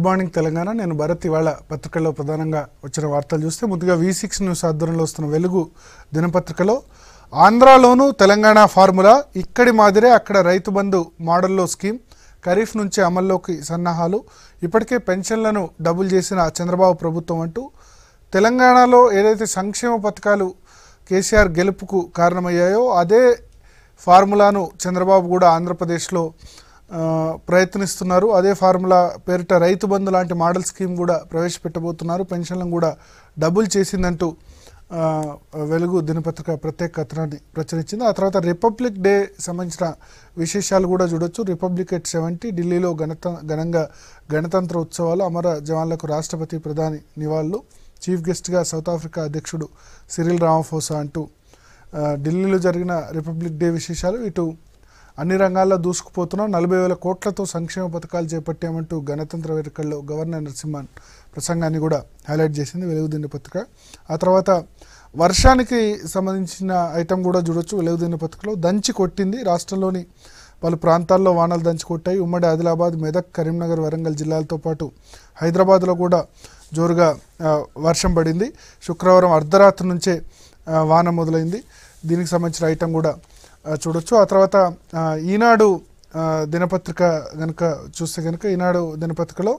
Morning Telangana. నేను భరత్. ఇవాళ పత్రికల్లో ప్రధానంగా వచ్చిన వార్తలు చూస్తే ముందుగా V6 న్యూస్ ఆధ్వర్యంలో వస్తున్న వెలుగు దినపత్రికలో ఆంధ్రాలోనూ తెలంగాణ ఫార్ములా, ఇక్కడి మాదిరే అక్కడ రైతు బంధు మోడల్లో స్కీమ్, ఖరీఫ్ నుంచి అమల్లోకి సన్నాహాలు, ఇప్పటికే పెన్షన్లను డబుల్ చేసిన చంద్రబాబు ప్రభుత్వం అంటూ తెలంగాణలో ఏదైతే సంక్షేమ పథకాలు కేసీఆర్ గెలుపుకు కారణమయ్యాయో అదే ఫార్ములాను చంద్రబాబు కూడా ఆంధ్రప్రదేశ్లో ప్రయత్నిస్తున్నారు. అదే ఫార్ములా పేరిట రైతు బంధు లాంటి మోడల్ స్కీమ్ కూడా ప్రవేశపెట్టబోతున్నారు. పెన్షన్లను కూడా డబుల్ చేసిందంటూ వెలుగు దినపత్రిక ప్రత్యేక కథనాన్ని ప్రచురించింది. ఆ తర్వాత రిపబ్లిక్ డే సంబంధించిన విశేషాలు కూడా చూడొచ్చు. రిపబ్లిక్ ఎట్ 70 ఢిల్లీలో ఘనంగా గణతంత్ర ఉత్సవాలు, అమర జవాన్లకు రాష్ట్రపతి ప్రధాని నివాళులు, చీఫ్ గెస్ట్గా సౌత్ ఆఫ్రికా అధ్యక్షుడు సిరిల్ రామఫోసా అంటూ ఢిల్లీలో జరిగిన రిపబ్లిక్ డే విశేషాలు. ఇటు అన్ని రంగాల్లో దూసుకుపోతున్నాం, 40,000 కోట్లతో సంక్షేమ పథకాలు చేపట్టామంటూ గణతంత్ర వేడుకల్లో గవర్నర్ నరసింహన్ ప్రసంగాన్ని కూడా హైలైట్ చేసింది వెలుగు దినపత్రిక. ఆ తర్వాత వర్షానికి సంబంధించిన ఐటమ్ కూడా చూడొచ్చు వెలుగు దినపత్రికలో. దంచి కొట్టింది, రాష్ట్రంలోని పలు ప్రాంతాల్లో వానలు దంచి కొట్టాయి. ఉమ్మడి ఆదిలాబాద్, మెదక్, కరీంనగర్, వరంగల్ జిల్లాలతో పాటు హైదరాబాద్లో కూడా జోరుగా వర్షం పడింది. శుక్రవారం అర్ధరాత్రి నుంచే వాన మొదలైంది. దీనికి సంబంధించిన ఐటమ్ కూడా చూడొచ్చు. ఆ తర్వాత ఈనాడు దినపత్రిక కనుక చూస్తే కనుక ఈనాడు దినపత్రికలో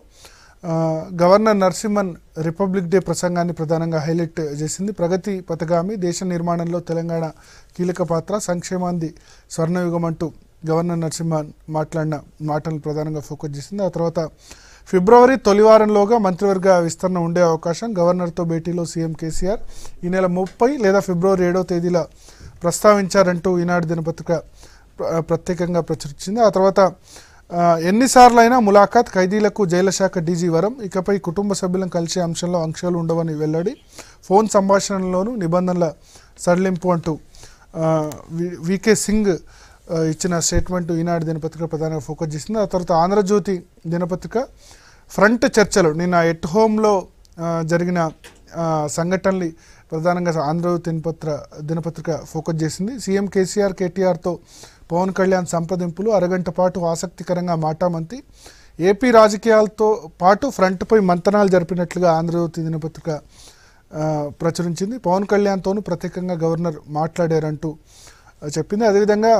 గవర్నర్ నరసింహన్ రిపబ్లిక్ డే ప్రసంగాన్ని ప్రధానంగా హైలైట్ చేసింది. ప్రగతి పథగామి, దేశ నిర్మాణంలో తెలంగాణ కీలక పాత్ర, సంక్షేమాంది స్వర్ణయుగం అంటూ గవర్నర్ నరసింహన్ మాట్లాడిన మాటలను ప్రధానంగా ఫోకస్ చేసింది. ఆ తర్వాత ఫిబ్రవరి తొలివారంలోగా మంత్రివర్గ విస్తరణ ఉండే అవకాశం, గవర్నర్తో భేటీలో సీఎం కేసీఆర్ ఈ నెల 30 లేదా ఫిబ్రవరి 7వ తేదీల ప్రస్తావించారంటూ ఈనాడు దినపత్రిక ప్రత్యేకంగా ప్రచురించింది. ఆ తర్వాత ఎన్నిసార్లు అయినా ములాఖాత్, ఖైదీలకు జైలు శాఖ డీజీ వరం, ఇకపై కుటుంబ సభ్యులను కలిసే అంశంలో ఆంక్షలు ఉండవని వెల్లడి, ఫోన్ సంభాషణలోనూ నిబంధనల సడలింపు అంటూ వికే సింగ్ ఇచ్చిన స్టేట్మెంట్ ఈనాడు దినపత్రిక ప్రధానంగా ఫోకస్ చేసింది. ఆ తర్వాత ఆంధ్రజ్యోతి దినపత్రిక ఫ్రంట్ చర్చలు, నిన్న ఎట్ హోమ్లో జరిగిన సంఘటనలు ప్రధానంగా ఆంధ్రజ్యోతి దినపత్రిక ఫోకస్ చేసింది. సీఎం కేసీఆర్, కేటీఆర్తో పవన్ కళ్యాణ్ సంప్రదింపులు, అరగంట పాటు ఆసక్తికరంగా మాటామంతి, ఏపీ రాజకీయాలతో పాటు ఫ్రంట్పై మంతనాలు జరిపినట్లుగా ఆంధ్రజ్యోతి దినపత్రిక ప్రచురించింది. పవన్ కళ్యాణ్తోనూ ప్రత్యేకంగా గవర్నర్ మాట్లాడారంటూ చెప్పింది. అదేవిధంగా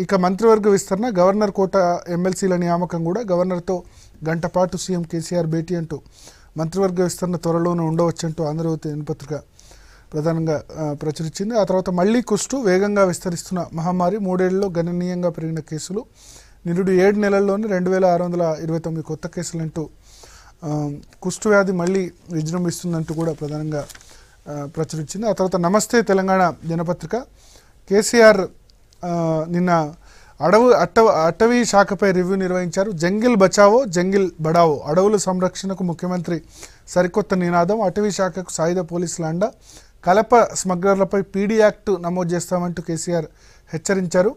ఇక మంత్రివర్గ విస్తరణ, గవర్నర్ కోట ఎమ్మెల్సీల నియామకం కూడా, గవర్నర్తో గంట పాటు సీఎం కేసీఆర్ భేటీ అంటూ మంత్రివర్గ విస్తరణ త్వరలోనే ఉండవచ్చంటూ ఆంధ్రజ్యోతి దినపత్రిక ప్రధానంగా ప్రచురించింది. ఆ తర్వాత మళ్లీ కుష్టు, వేగంగా విస్తరిస్తున్న మహమ్మారి, 3 ఏళ్లలో గణనీయంగా పెరిగిన కేసులు, నిరుడు 7 నెలల్లోనే 2,629 కొత్త కేసులంటూ కుష్టు వ్యాధి మళ్లీ విజృంభిస్తుందంటూ కూడా ప్రధానంగా ప్రచురించింది. ఆ తర్వాత నమస్తే తెలంగాణ దినపత్రిక, కేసీఆర్ నిన్న అటవీ శాఖపై రివ్యూ నిర్వహించారు. జంగిల్ బచావో, జంగిల్ బడావో, అడవుల సంరక్షణకు ముఖ్యమంత్రి సరికొత్త నినాదం, అటవీ శాఖకు సాయుధ పోలీసుల అండ, కలప స్మగ్లర్లపై పీడీ యాక్ట్ నమోదు చేస్తామంటూ కేసీఆర్ హెచ్చరించారు.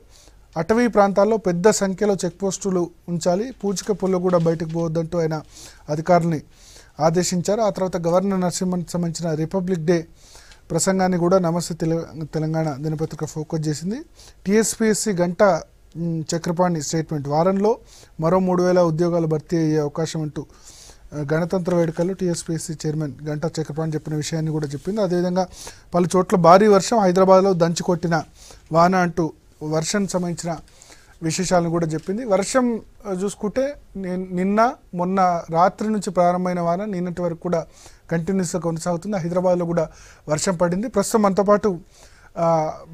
అటవీ ప్రాంతాల్లో పెద్ద సంఖ్యలో చెక్పోస్టులు ఉంచాలి, పూచిక పుల్ల కూడా బయటకు పోవద్దంటూ ఆయన అధికారులని ఆదేశించారు. ఆ తర్వాత గవర్నర్ నరసింహన్ సంబంధించిన రిపబ్లిక్ డే ప్రసంగాన్ని కూడా నమస్తే తెలంగాణ దినపత్రిక ఫోకస్ చేసింది. టీఎస్పీఎస్సీ గంట చక్రపాణి స్టేట్మెంట్, వారంలో మరో 3,000 ఉద్యోగాలు భర్తీ అయ్యే అవకాశం అంటూ గణతంత్ర వేడుకల్లో టీఎస్పీఎస్సీ చైర్మన్ గంటా చక్రపాణి చెప్పిన విషయాన్ని కూడా చెప్పింది. అదేవిధంగా పలు చోట్ల భారీ వర్షం, హైదరాబాద్లో దంచి కొట్టిన వాన అంటూ వర్షం సంబంధించిన విశేషాలను కూడా చెప్పింది. వర్షం చూసుకుంటే నిన్న మొన్న రాత్రి నుంచి ప్రారంభమైన వాన నిన్నటి వరకు కూడా కంటిన్యూస్గా కొనసాగుతుంది. హైదరాబాద్లో కూడా వర్షం పడింది. ప్రస్తుతం మనతో పాటు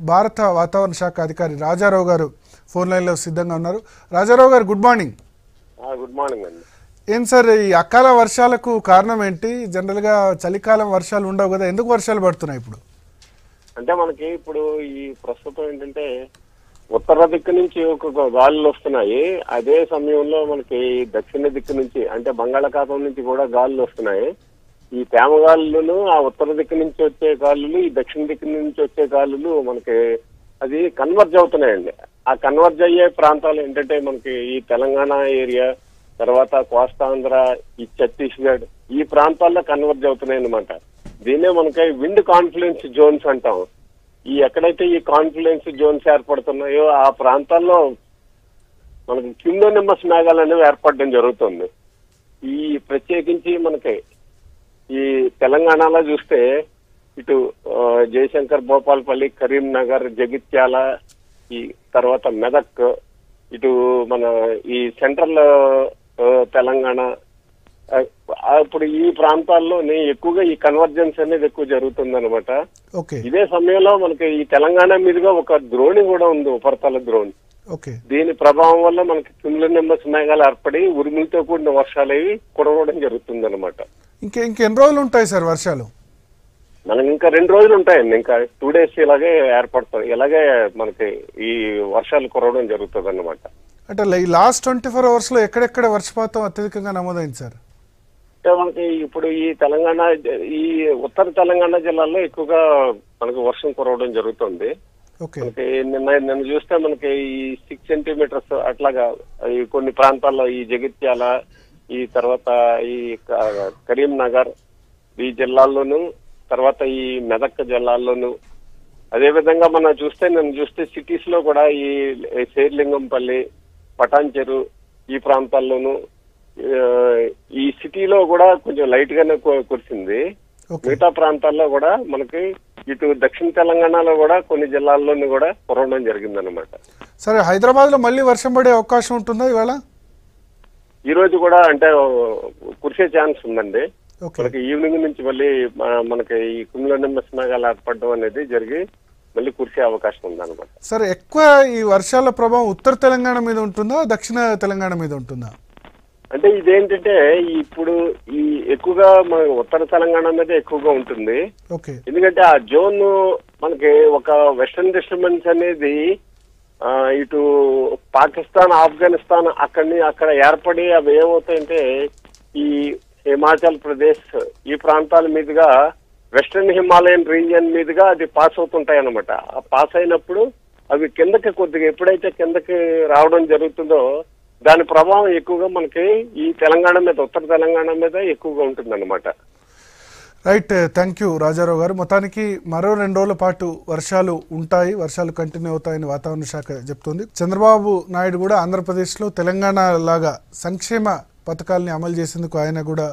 భారత వాతావరణ శాఖ అధికారి రాజారావు గారు ఫోన్ లైన్లో సిద్ధంగా ఉన్నారు. రాజారావు గారు, గుడ్ మార్నింగ్. గుడ్ మార్నింగ్ అండి. ఏం సార్, ఈ అకాల వర్షాలకు కారణం ఏంటి? జనరల్గా చలికాలం వర్షాలు ఉండవు కదా, ఎందుకు వర్షాలు పడుతున్నాయి ఇప్పుడు? అంటే మనకి ఇప్పుడు ఈ ప్రస్తుతం ఏంటంటే ఉత్తర దిక్కు నుంచి ఒక గాలులు వస్తున్నాయి. అదే సమయంలో మనకి దక్షిణ దిక్కు నుంచి అంటే బంగాళాఖాతం నుంచి కూడా గాలులు వస్తున్నాయి. ఈ తేమ గాలులు, ఆ ఉత్తర దిక్కు నుంచి వచ్చే గాలులు, ఈ దక్షిణ దిక్కు నుంచి వచ్చే గాలులు మనకి అది కన్వర్జ్ అవుతున్నాయండి. ఆ కన్వర్జ్ అయ్యే ప్రాంతాలు ఏంటంటే మనకి ఈ తెలంగాణ ఏరియా, తర్వాత కోస్తాంధ్ర, ఈ ఛత్తీస్గఢ్, ఈ ప్రాంతాల్లో కన్వర్జ్ అవుతున్నాయి అన్నమాట. దీన్నే మనకి విండ్ కాన్ఫ్లుయెన్స్ జోన్స్ అంటాం. ఈ ఎక్కడైతే ఈ కాన్ఫ్లుయెన్స్ జోన్స్ ఏర్పడుతున్నాయో ఆ ప్రాంతాల్లో మనకి క్యూములోనింబస్ మేఘాలు అనేవి ఏర్పడడం జరుగుతుంది. ఈ ప్రత్యేకించి మనకి ఈ తెలంగాణలో చూస్తే ఇటు జయశంకర్, భూపాలపల్లి, కరీంనగర్, జగిత్యాల, ఈ తర్వాత మెదక్, ఇటు మన ఈ సెంట్రల్ తెలంగాణ, ఇప్పుడు ఈ ప్రాంతాల్లోనే ఎక్కువగా ఈ కన్వర్జెన్స్ అనేది ఎక్కువ జరుగుతుంది అనమాట. ఇదే సమయంలో మనకి ఈ తెలంగాణ మీదుగా ఒక ద్రోణి కూడా ఉంది, ఉపరితల ద్రోణి. దీని ప్రభావం వల్ల మనకి క్యూములోనింబస్ మేఘాలు ఏర్పడి ఉరుములతో కూడిన వర్షాలు అవి కురవడం జరుగుతుంది అనమాట. ఇంకెన్ని రోజులు ఉంటాయి సార్ వర్షాలు? మనకి ఇంకా 2 రోజులు ఉంటాయండి. ఇంకా 2 days ఇలాగే ఏర్పడతాయి. ఇలాగే మనకి ఈ వర్షాలు కురవడం జరుగుతుంది అన్నమాట. అంటే ఈ లాస్ట్ 24 hours లో ఎక్కడెక్కడ వర్షపాతం అత్యధికంగా నమోదైంది సార్? అంటే మనకి ఇప్పుడు ఈ తెలంగాణ, ఈ ఉత్తర తెలంగాణ జిల్లాల్లో ఎక్కువగా మనకి వర్షం కురవడం జరుగుతుంది. మనకి నిన్న చూస్తే మనకి ఈ 6 centimeters అట్లాగా ఈ కొన్ని ప్రాంతాల్లో ఈ జగిత్యాల, ఈ తర్వాత ఈ కరీంనగర్ ఈ జిల్లాల్లోనూ, తర్వాత ఈ మెదక్ జిల్లాల్లోనూ, అదే విధంగా మనం చూస్తే సిటీస్ లో కూడా ఈ శేర్లింగంపల్లి, పటాన్చెరు ఈ ప్రాంతాల్లోనూ, ఈ సిటీలో కూడా కొంచెం లైట్ గానే కురిసింది. మిగతా ప్రాంతాల్లో కూడా మనకి ఇటు దక్షిణ తెలంగాణలో కూడా కొన్ని జిల్లాల్లోనూ కూడా కురవడం జరిగిందనమాట. సరే, హైదరాబాద్ లో మళ్ళీ వర్షం పడే అవకాశం ఉంటుందా ఇవాళ? ఈ రోజు కూడా అంటే కురిసే ఛాన్స్ ఉందండి. మనకి ఈవినింగ్ నుంచి మళ్ళీ మనకి ఈ క్యూములోనింబస్ మేఘాలు ఏర్పడడం అనేది జరిగి మళ్ళీ కురిసే అవకాశం ఉందన్నమాట. సరే, ఎక్కువ ఈ వర్షాల ప్రభావం ఉత్తర తెలంగాణ మీద ఉంటుందా, దక్షిణ తెలంగాణ మీద ఉంటుందా? అంటే ఇదేంటంటే ఇప్పుడు ఈ ఎక్కువగా మన ఉత్తర తెలంగాణ మీద ఎక్కువగా ఉంటుంది. ఎందుకంటే ఆ జోన్ మనకి ఒక వెస్టర్న్ డిస్టర్బెన్స్ అనేది ఇటు పాకిస్తాన్, ఆఫ్ఘనిస్తాన్ అక్కడ ఏర్పడి అవి ఏమవుతాయంటే ఈ హిమాచల్ ప్రదేశ్ ఈ ప్రాంతాల మీదుగా వెస్టర్న్ హిమాలయన్ రీజియన్ మీదుగా అది పాస్ అవుతుంటాయి అన్నమాట. ఆ పాస్ అయినప్పుడు అవి కిందకి కొద్దిగా ఎప్పుడైతే కిందకి రావడం జరుగుతుందో దాని ప్రభావం ఎక్కువగా మనకి ఈ తెలంగాణ మీద, ఉత్తర తెలంగాణ మీద ఎక్కువగా ఉంటుంది అన్నమాట. రైట్, థ్యాంక్ యూ రాజారావు గారు. మొత్తానికి మరో 2 రోజుల పాటు వర్షాలు ఉంటాయి, వర్షాలు కంటిన్యూ అవుతాయని వాతావరణ శాఖ చెప్తోంది. చంద్రబాబు నాయుడు కూడా ఆంధ్రప్రదేశ్లో తెలంగాణ లాగా సంక్షేమ పథకాలని అమలు చేసేందుకు ఆయన కూడా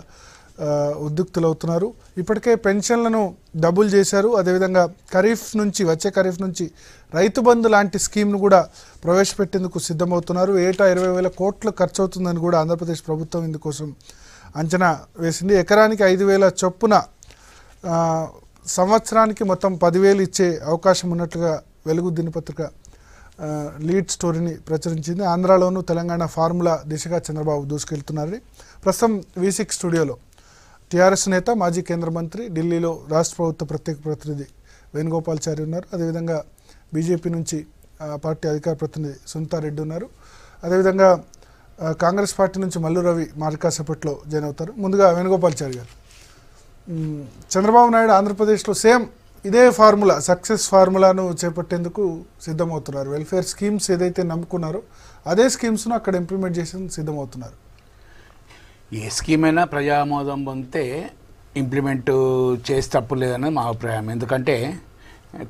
ఉద్యుక్తులవుతున్నారు. ఇప్పటికే పెన్షన్లను డబుల్ చేశారు. అదేవిధంగా వచ్చే ఖరీఫ్ నుంచి రైతు బంధు లాంటి స్కీమ్ను కూడా ప్రవేశపెట్టేందుకు సిద్ధమవుతున్నారు. ఏటా 20,000 కోట్లు ఖర్చు అవుతుందని కూడా ఆంధ్రప్రదేశ్ ప్రభుత్వం ఇందుకోసం అంచనా వేసింది. ఎకరానికి 5,000 చొప్పున సంవత్సరానికి మొత్తం 10,000 ఇచ్చే అవకాశం ఉన్నట్లుగా వెలుగు దినపత్రిక లీడ్ స్టోరీని ప్రచురించింది. ఆంధ్రాలోనూ తెలంగాణ ఫార్ములా దిశగా చంద్రబాబు దూసుకెళ్తున్నారని. ప్రస్తుతం V6 స్టూడియోలో టీఆర్ఎస్ నేత, మాజీ కేంద్ర మంత్రి, ఢిల్లీలో రాష్ట్ర ప్రభుత్వ ప్రత్యేక ప్రతినిధి వేణుగోపాల్చారి ఉన్నారు. అదేవిధంగా బీజేపీ నుంచి పార్టీ అధికార ప్రతినిధి సునీతారెడ్డి ఉన్నారు. అదేవిధంగా కాంగ్రెస్ పార్టీ నుంచి మల్లు రవి కాసేపట్లో జాయిన్ అవుతారు. ముందుగా వేణుగోపాల్చారి గారు, చంద్రబాబు నాయుడు ఆంధ్రప్రదేశ్లో సేమ్ ఇదే ఫార్ములా, సక్సెస్ ఫార్ములాను చేపట్టేందుకు సిద్ధమవుతున్నారు. వెల్ఫేర్ స్కీమ్స్ ఏదైతే నమ్ముకున్నారో అదే స్కీమ్స్ను అక్కడ ఇంప్లిమెంట్ చేసేందుకు సిద్ధమవుతున్నారు. ఏ స్కీమ్ అయినా ప్రజామోదం పొందితే ఇంప్లిమెంట్ చేసి తప్పు లేదని మా అభిప్రాయం. ఎందుకంటే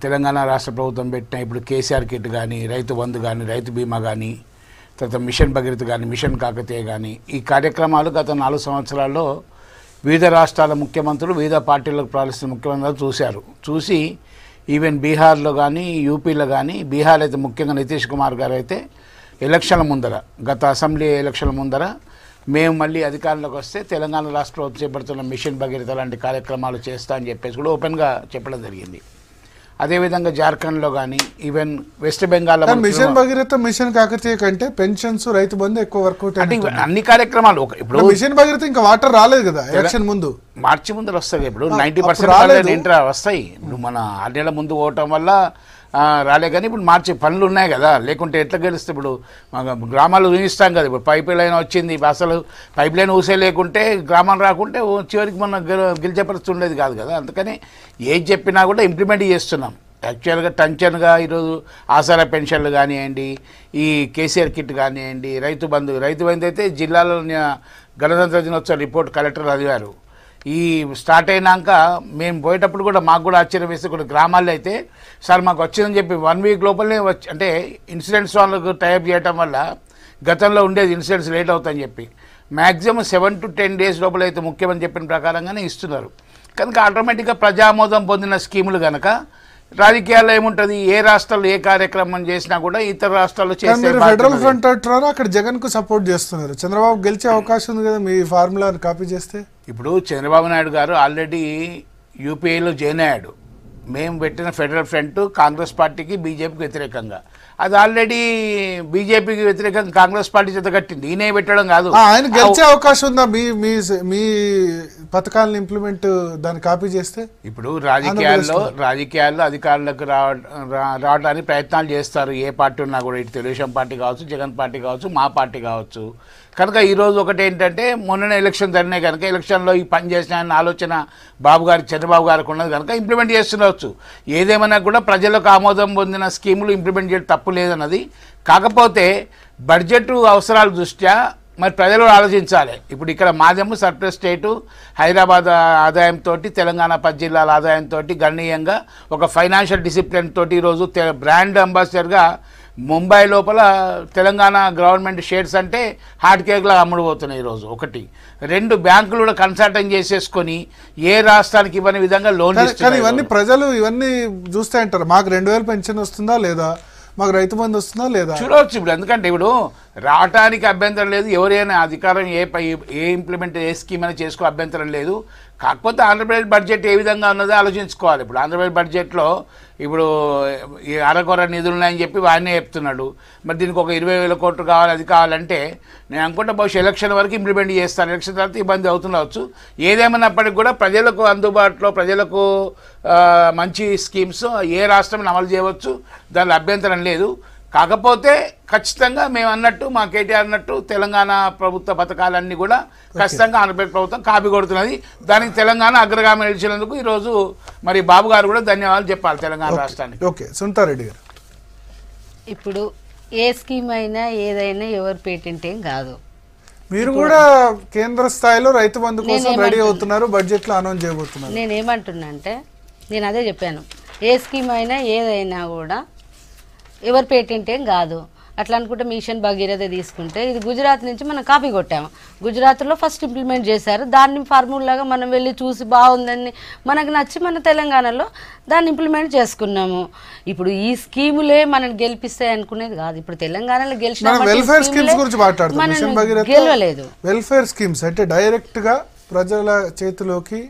తెలంగాణ రాష్ట్ర ప్రభుత్వం పెట్టిన ఇప్పుడు కేసీఆర్ కిట్ కానీ, రైతు బంధు కానీ, రైతు బీమా కానీ, తర్వాత మిషన్ భగీరథ కానీ, మిషన్ కాకతీయ కానీ, ఈ కార్యక్రమాలు గత 4 సంవత్సరాల్లో వివిధ రాష్ట్రాల ముఖ్యమంత్రులు, వివిధ పార్టీలకు పాలిస్తున్న ముఖ్యమంత్రులు చూసి ఈవెన్ బీహార్లో కానీ, యూపీలో కానీ, బీహార్ అయితే ముఖ్యంగా నితీష్ కుమార్ గారు అయితే ఎలక్షన్ల ముందర, గత అసెంబ్లీ ఎలక్షన్ల ముందర మేము మళ్ళీ అధికారంలోకి వస్తే తెలంగాణ రాష్ట్ర ప్రభుత్వం చేపడుతున్న మిషన్ భగీరథ లాంటి కార్యక్రమాలు చేస్తా అని చెప్పేసి కూడా ఓపెన్గా చెప్పడం జరిగింది. అదేవిధంగా జార్ఖండ్లో కానీ, even West Bengal mission Bhagiratha, mission Kakatiya కంటే పెన్షన్స్, రైతు బంధు ఎక్కువ వర్కౌట్ అంటే అన్ని కార్యక్రమాలు. ఇప్పుడు మిషన్ భగీరథ ఇంకా వాటర్ రాలేదు కదా ఎలక్షన్ ముందు, మార్చి ముందర వస్తాయి. ఇప్పుడు 90% వస్తాయి. ఇప్పుడు మన 6 నెలల ముందు పోవటం వల్ల రాలే. కానీ ఇప్పుడు మార్చి పనులు ఉన్నాయి కదా, లేకుంటే ఎట్లా గెలుస్తే ఇప్పుడు గ్రామాలు ఊహిస్తాం కదా. ఇప్పుడు పైప్ లైన్ వచ్చింది, అసలు పైప్ లైన్ ఊసే లేకుంటే గ్రామాలు రాకుంటే చివరికి మన గెలిచే పరిస్థితి ఉండేది కాదు కదా. అందుకని ఏది చెప్పినా కూడా ఇంప్లిమెంట్ చేస్తున్నాం. యాక్చువల్గా టెన్షన్గా ఈరోజు ఆసరా పెన్షన్లు కానివ్వండి, ఈ కేసీఆర్ కిట్ కానివ్వండి, రైతు బంధు అయితే జిల్లాలో గణతంత్ర దినోత్సవ రిపోర్ట్ కలెక్టర్ చదివారు. ఈ స్టార్ట్ అయినాక మేము పోయేటప్పుడు కూడా మాకు కూడా ఆశ్చర్యం వేస్తే కొన్ని గ్రామాల్లో అయితే సార్ మాకు వచ్చిందని చెప్పి 1 వీక్ లోపలనే వచ్చి, అంటే ఇన్సూరెన్స్ వాళ్ళకు టైప్ చేయటం వల్ల గతంలో ఉండేది ఇన్సూరెన్స్ లేట్ అవుతుందని చెప్పి మ్యాక్సిమం 7 to 10 days లోపల అయితే ముఖ్యమని చెప్పిన ప్రకారంగానే ఇస్తున్నారు. కనుక ఆటోమేటిక్గా ప్రజామోదం పొందిన స్కీములు కనుక రాజకీయాల్లో ఏముంటుంది, ఏ రాష్ట్రాల్లో ఏ కార్యక్రమం చేసినా కూడా ఇతర రాష్ట్రాల్లో చేసే ఫెడరల్ ఫ్రంట్ అంటున్నారు, అక్కడ జగన్ కు సపోర్ట్ చేస్తున్నారు. చంద్రబాబు గెలిచే అవకాశం ఉంది కదా మీ ఫార్ములాని కాపీ చేస్తే. ఇప్పుడు చంద్రబాబు నాయుడు గారు ఆల్రెడీ యూపీఏలో జాయిన్ అయ్యాడు. మేము పెట్టిన ఫెడరల్ ఫ్రంట్ కాంగ్రెస్ పార్టీకి బీజేపీకి వ్యతిరేకంగా, అది ఆల్రెడీ బీజేపీకి వ్యతిరేకంగా కాంగ్రెస్ పార్టీ చేత కట్టింది, ఈయనే పెట్టడం కాదు. ఆయన గెలిచే అవకాశం ఉందా మీ మీ మీ పథకాలను ఇంప్లిమెంట్ దాన్ని కాపీ చేస్తే? ఇప్పుడు రాజకీయాల్లో అధికారులకు రావడానికి ప్రయత్నాలు చేస్తారు ఏ పార్టీ ఉన్నా కూడా, ఇటు తెలుగుదేశం పార్టీ కావచ్చు, జగన్ పార్టీ కావచ్చు, మా పార్టీ కావచ్చు. కనుక ఈరోజు ఒకటి ఏంటంటే మొన్ననే ఎలక్షన్ జరిగినాయి కనుక ఎలక్షన్లో ఈ పని చేసిన ఆలోచన బాబు గారికి చంద్రబాబు గారికి ఉన్నది కనుక ఇంప్లిమెంట్ చేస్తుండవచ్చు. ఏదేమైనా కూడా ప్రజలకు ఆమోదం పొందిన స్కీములు ఇంప్లిమెంట్ చేయడం తప్పు లేదన్నది. కాకపోతే బడ్జెట్ అవసరాల దృష్ట్యా మరి ప్రజలు ఆలోచించాలి. ఇప్పుడు ఇక్కడ మాదేమో సర్ప్లస్ స్టేటు, హైదరాబాద్ ఆదాయంతో తెలంగాణ 10 జిల్లాల ఆదాయంతో గణనీయంగా ఒక ఫైనాన్షియల్ డిసిప్లిన్ తోటి ఈరోజు బ్రాండ్ అంబాసిడర్గా ముంబై లోపల తెలంగాణ గవర్నమెంట్ షేర్స్ అంటే హాట్ కేక్లా అమ్ముడుపోతున్నాయి ఈరోజు. 1 2 బ్యాంకులు కూడా కన్సల్టెంట్ చేసేసుకొని ఏ రాష్ట్రానికి ఇవ్వని విధంగా లోన్ ఇస్తున్నారు. ఇవన్నీ ప్రజలు ఇవన్నీ చూస్తే అంటారు, మాకు 2000 పెన్షన్ వస్తుందా లేదా, మాకు రైతు బంధు వస్తుందా లేదా చూడవచ్చు. ఇప్పుడు ఎందుకంటే ఇప్పుడు రావటానికి అభ్యంతరం లేదు, ఎవరైనా అధికారం ఏ ఇంప్లిమెంట్ ఏ స్కీమ్ అయినా చేసుకో అభ్యంతరం లేదు. కాకపోతే ఆంధ్రప్రదేశ్ బడ్జెట్ ఏ విధంగా ఉన్నదో ఆలోచించుకోవాలి. ఇప్పుడు ఆంధ్రప్రదేశ్ బడ్జెట్లో ఇప్పుడు ఈ అరకొర నిధులు ఉన్నాయని చెప్పి ఆయనే చెప్తున్నాడు. మరి దీనికి ఒక 20,000 కోట్లు కావాలి, అది కావాలంటే నేను అనుకుంటే బహుశా ఎలక్షన్ వరకు ఇంప్లిమెంట్ చేస్తాను, ఎలక్షన్ తర్వాత ఇబ్బంది అవుతుండవచ్చు. ఏదేమైనప్పటికీ కూడా ప్రజలకు అందుబాటులో, ప్రజలకు మంచి స్కీమ్స్ ఏ రాష్ట్రం అమలు చేయవచ్చు, దానిలో అభ్యంతరం లేదు. కాకపోతే ఖచ్చితంగా మేము అన్నట్టు మా కేటీఆర్ అన్నట్టు తెలంగాణ ప్రభుత్వ పథకాలన్నీ కూడా ఖచ్చితంగా ఆంధ్రప్రదేశ్ ప్రభుత్వం కాపీ కొడుతున్నది. దానికి తెలంగాణ అగ్రగామి నిలిచినందుకు ఈరోజు మరి బాబు గారు కూడా ధన్యవాదాలు చెప్పాలి తెలంగాణ రాష్ట్రానికి. ఓకే, సునీతారెడ్డి గారు. ఇప్పుడు ఏ స్కీమ్ అయినా ఏదైనా ఎవరు పేటెంట్ ఏం కాదు. మీరు కూడా కేంద్ర స్థాయిలో రైతు బంధు కోసం రెడీ అవుతున్నారు, బడ్జెట్ లో అనౌన్స్ చేయబోతున్నారు. నేనేమంటున్నా అంటే నేను అదే చెప్పాను, ఏ స్కీమ్ అయినా ఏదైనా కూడా ఎవరు పేటెంట్ ఏం కాదు. అట్లా అనుకుంటే మిషన్ భగీరథ తీసుకుంటే ఇది గుజరాత్ నుంచి మనం కాపీ కొట్టాము. గుజరాత్లో ఫస్ట్ ఇంప్లిమెంట్ చేశారు, దాన్ని ఫార్ములాగా మనం వెళ్ళి చూసి బాగుందని మనకు నచ్చి మన తెలంగాణలో దాన్ని ఇంప్లిమెంట్ చేసుకున్నాము. ఇప్పుడు ఈ స్కీములే మనం గెలిపిస్తాయి అనుకునేది కాదు. ఇప్పుడు తెలంగాణలో గెలిచిన వెల్ఫేర్ స్కీమ్స్ గురించి మాట్లాడుతున్నాం. గెలవలేదు. వెల్ఫేర్ స్కీమ్స్ అంటే డైరెక్ట్ గా ప్రజల చేతిలోకి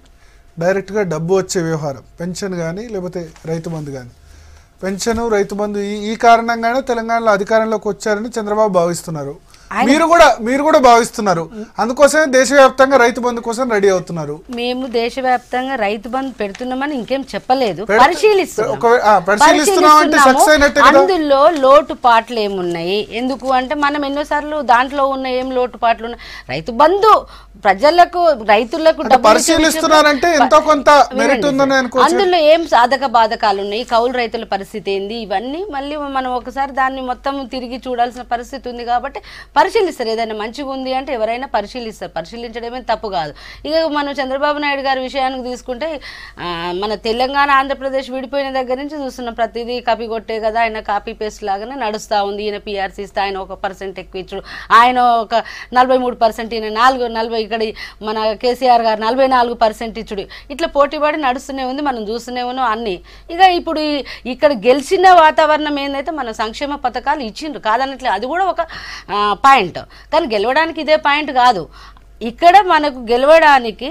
డైరెక్ట్ గా డబ్బు వచ్చే వ్యవహారం, పెన్షన్ కానీ లేకపోతే రైతు బంధు కానీ. పెన్షన్, రైతు బంధు ఈ కారణంగానే తెలంగాణలో అధికారంలోకి వచ్చారని చంద్రబాబు భావిస్తున్నారు, మీరు కూడా భావిస్తున్నారు. అందుకోసమే దేశవ్యాప్తంగా రైతు బంధు కోసం రెడీ అవుతున్నారు. మేము దేశవ్యాప్తంగా రైతు బంధు పెడుతున్నామని ఇంకేం చెప్పలేదు, పరిశీలిస్తున్నాము. అందులో లోటుపాట్లు ఏమున్నాయి, ఎందుకు అంటే మనం ఎన్నోసార్లు దాంట్లో ఉన్న ఏం లోటుపాట్లు ఉన్నాయి. రైతు బంధు ప్రజలకు రైతులకు పరిశీలిస్తున్నారంటే ఎంతో కొంత మెరిట్ ఉందని అనుకో. అందులో ఏం సాధక బాధకాలు ఉన్నాయి, కౌలు రైతుల పరిస్థితి ఏంది, ఇవన్నీ మళ్ళీ మనం ఒకసారి దాన్ని మొత్తం తిరిగి చూడాల్సిన పరిస్థితి ఉంది. కాబట్టి పరిశీలిస్తారు, ఏదైనా మంచిగా ఉంది అంటే ఎవరైనా పరిశీలిస్తారు, పరిశీలించడమే తప్పు కాదు. ఇక మనం చంద్రబాబు నాయుడు గారి విషయానికి తీసుకుంటే మన తెలంగాణ ఆంధ్రప్రదేశ్ విడిపోయిన దగ్గర నుంచి చూస్తున్నాం, ప్రతిదీ కాపీ కొట్టే కదా, ఆయన కాపీ పేస్ట్ లాగానే నడుస్తూ ఉంది. ఈయన పీఆర్సీ ఇస్తే ఆయన 1% ఎక్కువ ఇచ్చుడు, ఆయన ఒక 43%, ఈయన 40, ఇక్కడ మన కేసీఆర్ గారు 44% ఇచ్చుడు, ఇట్లా పోటీపడి నడుస్తూనే ఉంది, మనం చూస్తూనే ఉన్నాం అన్నీ. ఇక ఇప్పుడు ఇక్కడ గెలిచిన వాతావరణం ఏందైతే మన సంక్షేమ పథకాలు ఇచ్చిండ్రు కాదన్నట్లే, అది కూడా ఒక పాయింట్. కానీ గెలవడానికి ఇదే పాయింట్ కాదు. ఇక్కడ మనకు గెలవడానికి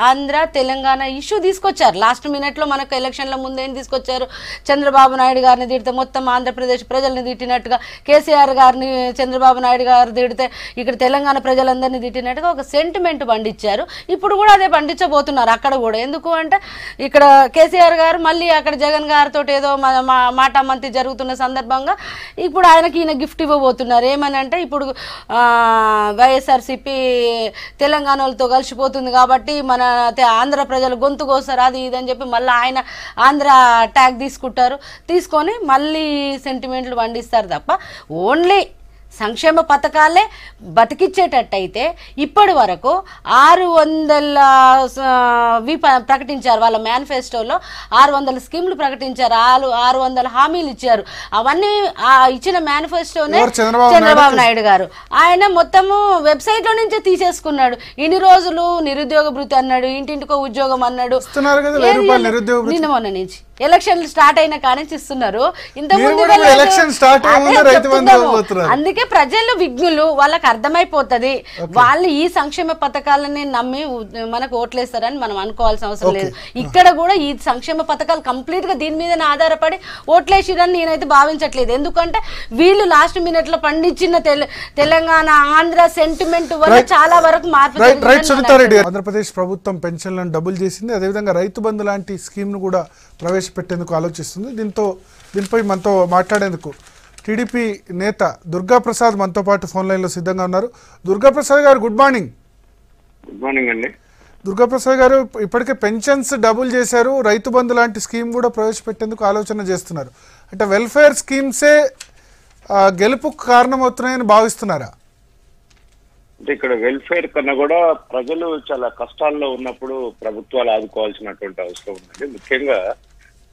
ఆంధ్ర తెలంగాణ ఇష్యూ తీసుకొచ్చారు. లాస్ట్ మినిట్లో మనకు ఎలక్షన్ల ముందు ఏం తీసుకొచ్చారు, చంద్రబాబు నాయుడు గారిని తిడితే మొత్తం ఆంధ్రప్రదేశ్ ప్రజల్ని తిట్టినట్టుగా, కేసీఆర్ గారిని చంద్రబాబు నాయుడు గారు తిడితే ఇక్కడ తెలంగాణ ప్రజలందరినీ తిట్టినట్టుగా ఒక సెంటిమెంట్ పండించారు. ఇప్పుడు కూడా అదే పండించబోతున్నారు అక్కడ కూడా. ఎందుకు అంటే ఇక్కడ కేసీఆర్ గారు మళ్ళీ అక్కడ జగన్ గారితో ఏదో మాటామంతి జరుగుతున్న సందర్భంగా ఇప్పుడు ఆయనకి ఈయన గిఫ్ట్ ఇవ్వబోతున్నారు. ఏమని అంటే ఇప్పుడు వైఎస్ఆర్సీపీ తెలంగాణలతో కలిసిపోతుంది కాబట్టి మన ఆంధ్ర ప్రజలు గొంతు కోస్తారు, అది ఇదని చెప్పి మళ్ళీ ఆయన ఆంధ్ర ట్యాగ్ తీసుకుంటారు, తీసుకొని మళ్ళీ సెంటిమెంట్లు పండిస్తారు తప్ప ఓన్లీ సంక్షేమ పథకాలే బతికిచ్చేటట్టయితే ఇప్పటి వరకు 600 ప్రకటించారు. వాళ్ళ మేనిఫెస్టోలో 600 స్కీమ్లు ప్రకటించారు, 600 హామీలు ఇచ్చారు. అవన్నీ ఇచ్చిన మేనిఫెస్టోనే చంద్రబాబు నాయుడు గారు ఆయన మొత్తము వెబ్సైట్ లో నుంచే తీసేసుకున్నాడు. ఇన్ని రోజులు నిరుద్యోగ భృతి అన్నాడు, ఇంటింటికో ఉద్యోగం అన్నాడు. నిన్న మొన్న నుంచి ఎలక్షన్లు స్టార్ట్ అయిన కానించి ఇస్తున్నారు. అందుకే ప్రజలు విజ్ఞులు, వాళ్ళకి అర్థమైపోతుంది. వాళ్ళు ఈ సంక్షేమ పథకాలని నమ్మి మనకు ఓట్లేస్తారని మనం అనుకోవాల్సిన అవసరం లేదు. ఇక్కడ కూడా ఈ సంక్షేమ పథకాలు కంప్లీట్ గా దీని మీదనే ఆధారపడి ఓట్లేసిరని నేనైతే భావించట్లేదు. ఎందుకంటే వీళ్ళు లాస్ట్ మినిట్ లో పండించిన తెలంగాణ ఆంధ్ర సెంటిమెంట్ వల్ల చాలా వరకు మార్పు. ఆంధ్రప్రదేశ్ ప్రభుత్వం పెన్షన్లను డబుల్ చేసింది, అదేవిధంగా రైతు బంధు లాంటి స్కీమ్ ను కూడా ప్రవేశపెట్టేందుకు ఆలోచిస్తుంది. దీనిపై మనతో మాట్లాడేందుకు టీడీపీ నేత దుర్గా ప్రసాద్ మనతో పాటు ఫోన్ లైన్లో సిద్ధంగా ఉన్నారు. దుర్గా ప్రసాద్ గారు గుడ్ మార్నింగ్. గుడ్ మార్నింగ్ అండి. దుర్గా ప్రసాద్ గారు, ఇప్పటికే పెన్షన్స్ డబుల్ చేశారు, రైతు బంధు లాంటి స్కీమ్ కూడా ప్రవేశపెట్టేందుకు ఆలోచన చేస్తున్నారు. అంటే వెల్ఫేర్ స్కీమ్సే గెలుపుకు కారణమవుతున్నాయని భావిస్తున్నారా? అంటే ఇక్కడ వెల్ఫేర్ కన్నా కూడా ప్రజలు చాలా కష్టాల్లో ఉన్నప్పుడు ప్రభుత్వాలు ఆదుకోవాల్సినటువంటి అవసరం ఉందండి. ముఖ్యంగా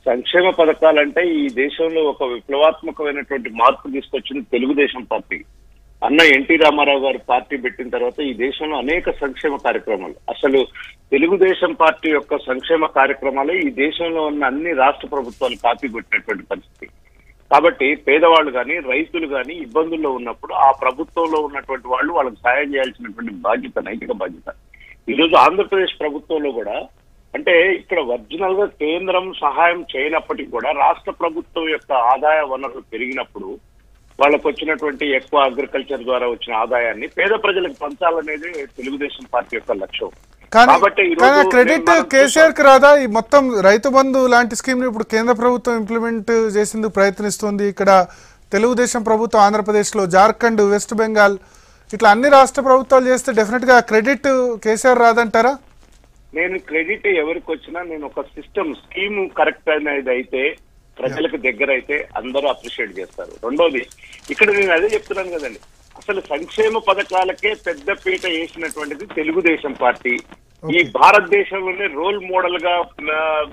సంక్షేమ పథకాలంటే ఈ దేశంలో ఒక విప్లవాత్మకమైనటువంటి మార్పు తీసుకొచ్చింది తెలుగుదేశం పార్టీ. అన్న ఎన్టీ రామారావు గారు పార్టీ పెట్టిన తర్వాత ఈ దేశంలో అనేక సంక్షేమ కార్యక్రమాలు, అసలు తెలుగుదేశం పార్టీ యొక్క సంక్షేమ కార్యక్రమాలు ఈ దేశంలో ఉన్న అన్ని రాష్ట్ర ప్రభుత్వాలు కాపీ కొట్టినటువంటి పరిస్థితి. కాబట్టి పేదవాళ్ళు కానీ రైతులు కానీ ఇబ్బందుల్లో ఉన్నప్పుడు ఆ ప్రభుత్వంలో ఉన్నటువంటి వాళ్ళు వాళ్ళకి సాయం చేయాల్సినటువంటి బాధ్యత, నైతిక బాధ్యత. ఈరోజు ఆంధ్రప్రదేశ్ ప్రభుత్వంలో కూడా అంటే ఇక్కడ ఒరిజినల్ గా కేంద్రం సహాయం చేయనప్పటికీ కూడా రాష్ట్ర ప్రభుత్వం యొక్క ఆదాయ వనరులు పెరిగినప్పుడు వాళ్ళకు వచ్చినటువంటి ఎక్కువ అగ్రికల్చర్ ద్వారా వచ్చిన ఆదాయాన్ని పేద ప్రజలకు పంచాలనేది తెలుగుదేశం పార్టీ యొక్క లక్ష్యం. కాబట్టి క్రెడిట్ కేసీఆర్ కి రాదా? ఈ మొత్తం రైతు బంధు లాంటి స్కీమ్ ని ఇప్పుడు కేంద్ర ప్రభుత్వం ఇంప్లిమెంట్ చేసేందుకు ప్రయత్నిస్తుంది. ఇక్కడ తెలుగుదేశం ప్రభుత్వం ఆంధ్రప్రదేశ్ లో, జార్ఖండ్, వెస్ట్ బెంగాల్ ఇట్లా అన్ని రాష్ట్ర ప్రభుత్వాలు చేస్తే డెఫినెట్ గా క్రెడిట్ కేసీఆర్ రాదంటారా? నేను క్రెడిట్ ఎవరికి వచ్చినా నేను ఒక సిస్టమ్ స్కీమ్ కరెక్ట్ అనేది అయితే ప్రజలకు దగ్గర అయితే అందరూ అప్రిషియేట్ చేస్తారు. రెండోది ఇక్కడ నేను అదే చెప్తున్నాను కదండి, అసలు సంక్షేమ పథకాలకే పెద్ద పీట వేసినటువంటిది తెలుగుదేశం పార్టీ. ఈ భారతదేశంలోనే రోల్ మోడల్ గా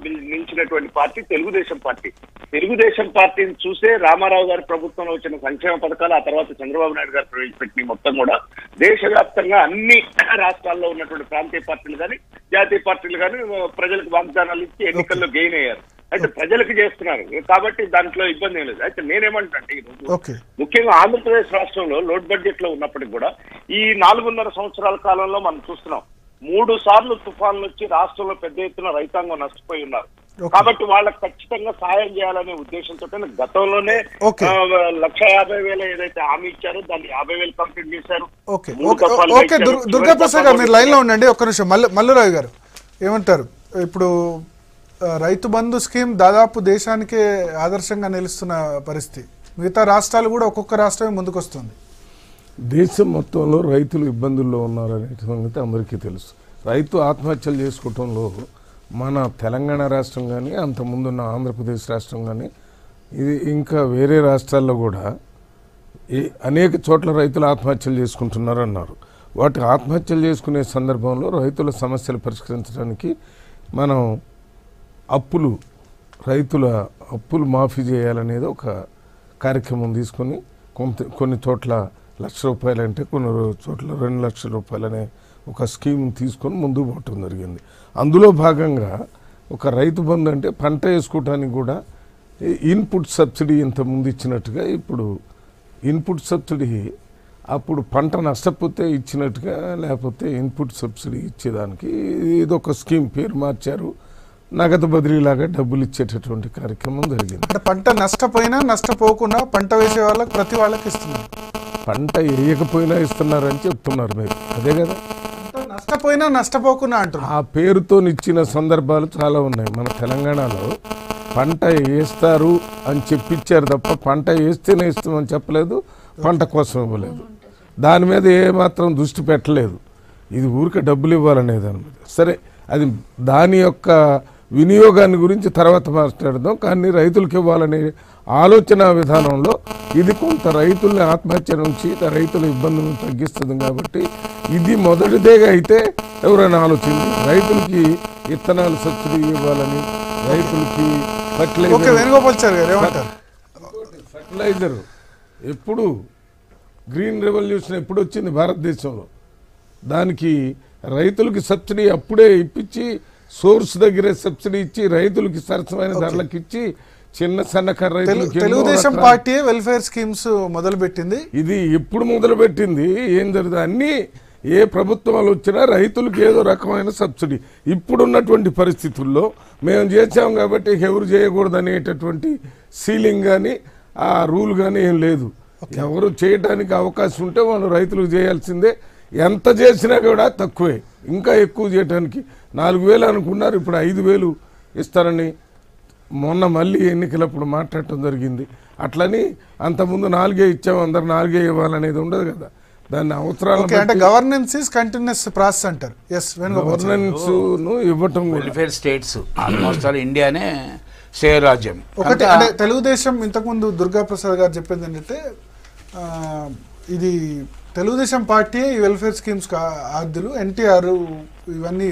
నిలిచినటువంటి పార్టీ తెలుగుదేశం పార్టీ. తెలుగుదేశం పార్టీని చూసే రామారావు గారి ప్రభుత్వంలో వచ్చిన సంక్షేమ పథకాలు, ఆ తర్వాత చంద్రబాబు నాయుడు గారు ప్రవేశపెట్టిన మొత్తం కూడా దేశవ్యాప్తంగా అన్ని రాష్ట్రాల్లో ఉన్నటువంటి ప్రాంతీయ పార్టీలు కానీ జాతీయ పార్టీలు కానీ ప్రజలకు వాగ్దానాలు ఇచ్చి ఎన్నికల్లో గెయిన్ అయ్యారు. అయితే ప్రజలకు చేస్తున్నారు కాబట్టి దాంట్లో ఇబ్బంది ఏం లేదు. అయితే నేనేమంటే ఈరోజు ముఖ్యంగా ఆంధ్రప్రదేశ్ రాష్ట్రంలో లోడ్ బడ్జెట్ లో ఉన్నప్పటికీ కూడా ఈ 4.5 సంవత్సరాల కాలంలో మనం చూస్తున్నాం 3 సార్లు తుఫాన్లు వచ్చి రాష్ట్రంలో పెద్ద ఎత్తున రైతాంగం నష్టపోయి ఉన్నారు. కాబట్టి వాళ్ళకి ఖచ్చితంగా సాయం చేయాలనే ఉద్దేశంతో గతంలోనే 1,50,000 ఏదైతే హామీ ఇచ్చారో దాన్ని 50,000 కంప్లీట్ చేశారు. దుర్గా ప్రసాద్ గారు మీరు లైన్ లో ఉండండి ఒక్క నిమిషం. మల్లురావు గారు ఏమంటారు? ఇప్పుడు రైతు బంధు స్కీమ్ దాదాపు దేశానికే ఆదర్శంగా నిలుస్తున్న పరిస్థితి, మిగతా రాష్ట్రాలు కూడా ఒక్కొక్క రాష్ట్రమే ముందుకొస్తుంది. దేశం మొత్తంలో రైతులు ఇబ్బందుల్లో ఉన్నారనే సంగతి అందరికీ తెలుసు. రైతు ఆత్మహత్యలు చేసుకోవటంలో మన తెలంగాణ రాష్ట్రం కానీ అంతకుముందున్న ఆంధ్రప్రదేశ్ రాష్ట్రం కానీ ఇది ఇంకా వేరే రాష్ట్రాల్లో కూడా అనేక చోట్ల రైతులు ఆత్మహత్యలు చేసుకుంటున్నారు అన్నారు. వాటి ఆత్మహత్యలు చేసుకునే సందర్భంలో రైతుల సమస్యలు పరిష్కరించడానికి మనం రైతుల అప్పులు మాఫీ చేయాలనేది ఒక కార్యక్రమం తీసుకొని కొన్ని చోట్ల ₹1,00,000 అంటే కొన్ని చోట్ల ₹2,00,000 అనే ఒక స్కీమ్ తీసుకొని ముందుకు పోవటం జరిగింది. అందులో భాగంగా ఒక రైతు బంధు అంటే పంట వేసుకోవటానికి కూడా ఇన్పుట్ సబ్సిడీ ఇంతకుముందు ఇచ్చినట్టుగా ఇప్పుడు ఇన్పుట్ సబ్సిడీ అప్పుడు పంట నష్టపోతే ఇచ్చినట్టుగా లేకపోతే ఇన్పుట్ సబ్సిడీ ఇచ్చేదానికి ఇదొక స్కీమ్ పేరు మార్చారు. నగదు బదిలీలాగా డబ్బులు ఇచ్చేటటువంటి కార్యక్రమం జరిగింది. పంట నష్టపోయినా నష్టపోకుండా పంట వేసే వాళ్ళకి ప్రతి వాళ్ళకి ఇస్తున్నారు. పంట వేయకపోయినా ఇస్తున్నారని చెప్తున్నారు మీరు, అదే కదా? నష్టపోయినా నష్టపోకుండా అంటారు. ఆ పేరుతో ఇచ్చిన సందర్భాలు చాలా ఉన్నాయి. మన తెలంగాణలో పంట వేస్తారు అని చెప్పిచ్చారు తప్ప పంట వేస్తేనే ఇస్తామని చెప్పలేదు, పంట కోసం ఇవ్వలేదు. దాని మీద ఏమాత్రం దృష్టి పెట్టలేదు. ఇది ఊరికే డబ్బులు ఇవ్వాలనే దాని మీద. సరే, అది దాని యొక్క వినియోగాన్ని గురించి తర్వాత మాట్లాడదాం. కానీ రైతులకు ఇవ్వాలనే ఆలోచన విధానంలో ఇది కొంత రైతుల్ని ఆత్మహత్య నుంచి రైతుల ఇబ్బందులను తగ్గిస్తుంది. కాబట్టి ఇది మొదటిదేగా అయితే ఎవరైనా ఆలోచించి రైతులకి విత్తనాలు సబ్సిడీ ఇవ్వాలని, రైతులకి ఫర్టిలైజర్ ఎప్పుడు గ్రీన్ రెవల్యూషన్ ఎప్పుడు వచ్చింది భారతదేశంలో, దానికి రైతులకి సబ్సిడీ అప్పుడే ఇప్పించి సోర్స్ దగ్గరే సబ్సిడీ ఇచ్చి రైతులకి సరసమైన ధరలకు ఇచ్చి చిన్న సన్నకారు రైతులకి తెలుగుదేశం పార్టీ వెల్ఫేర్ స్కీమ్స్ మొదలు పెట్టింది. ఇది ఎప్పుడు మొదలు పెట్టింది, ఏం జరుగుతుంది, అన్నీ ఏ ప్రభుత్వాలు వచ్చినా రైతులకు ఏదో రకమైన సబ్సిడీ. ఇప్పుడున్నటువంటి పరిస్థితుల్లో మేము చేసాం కాబట్టి ఎవరు చేయకూడదు అనేటటువంటి సీలింగ్ కానీ ఆ రూల్ కానీ ఏం లేదు. ఎవరు చేయడానికి అవకాశం ఉంటే వాళ్ళు రైతులకు చేయాల్సిందే. ఎంత చేసినా కూడా తక్కువే, ఇంకా ఎక్కువ చేయడానికి 4,000 అనుకున్నారు, ఇప్పుడు 5,000 ఇస్తారని మొన్న మళ్ళీ ఎన్నికలప్పుడు మాట్లాడటం జరిగింది. అట్లని అంతకుముందు 4 ఇచ్చాము, అందరు 4 ఇవ్వాలనేది ఉండదు కదా. దాన్ని అవసరాలు గవర్నెన్స్ ఇస్ కంటిన్యూస్ ప్రాసెస్ అంటారు. గవర్నెన్స్ ఇవ్వటం వెల్ఫేర్ స్టేట్స్ ఆల్మోస్ట్ ఆల్ ఇండియానే శ్రేయరాజ్యం. ఒకటి అంటే తెలుగుదేశం ఇంతకుముందు దుర్గా ప్రసాద్ గారు చెప్పింది ఏంటంటే ఇది తెలుగుదేశం పార్టీ ఈ వెల్ఫేర్ స్కీమ్స్ ఆద్యులు ఎన్టీఆర్ ఇవన్నీ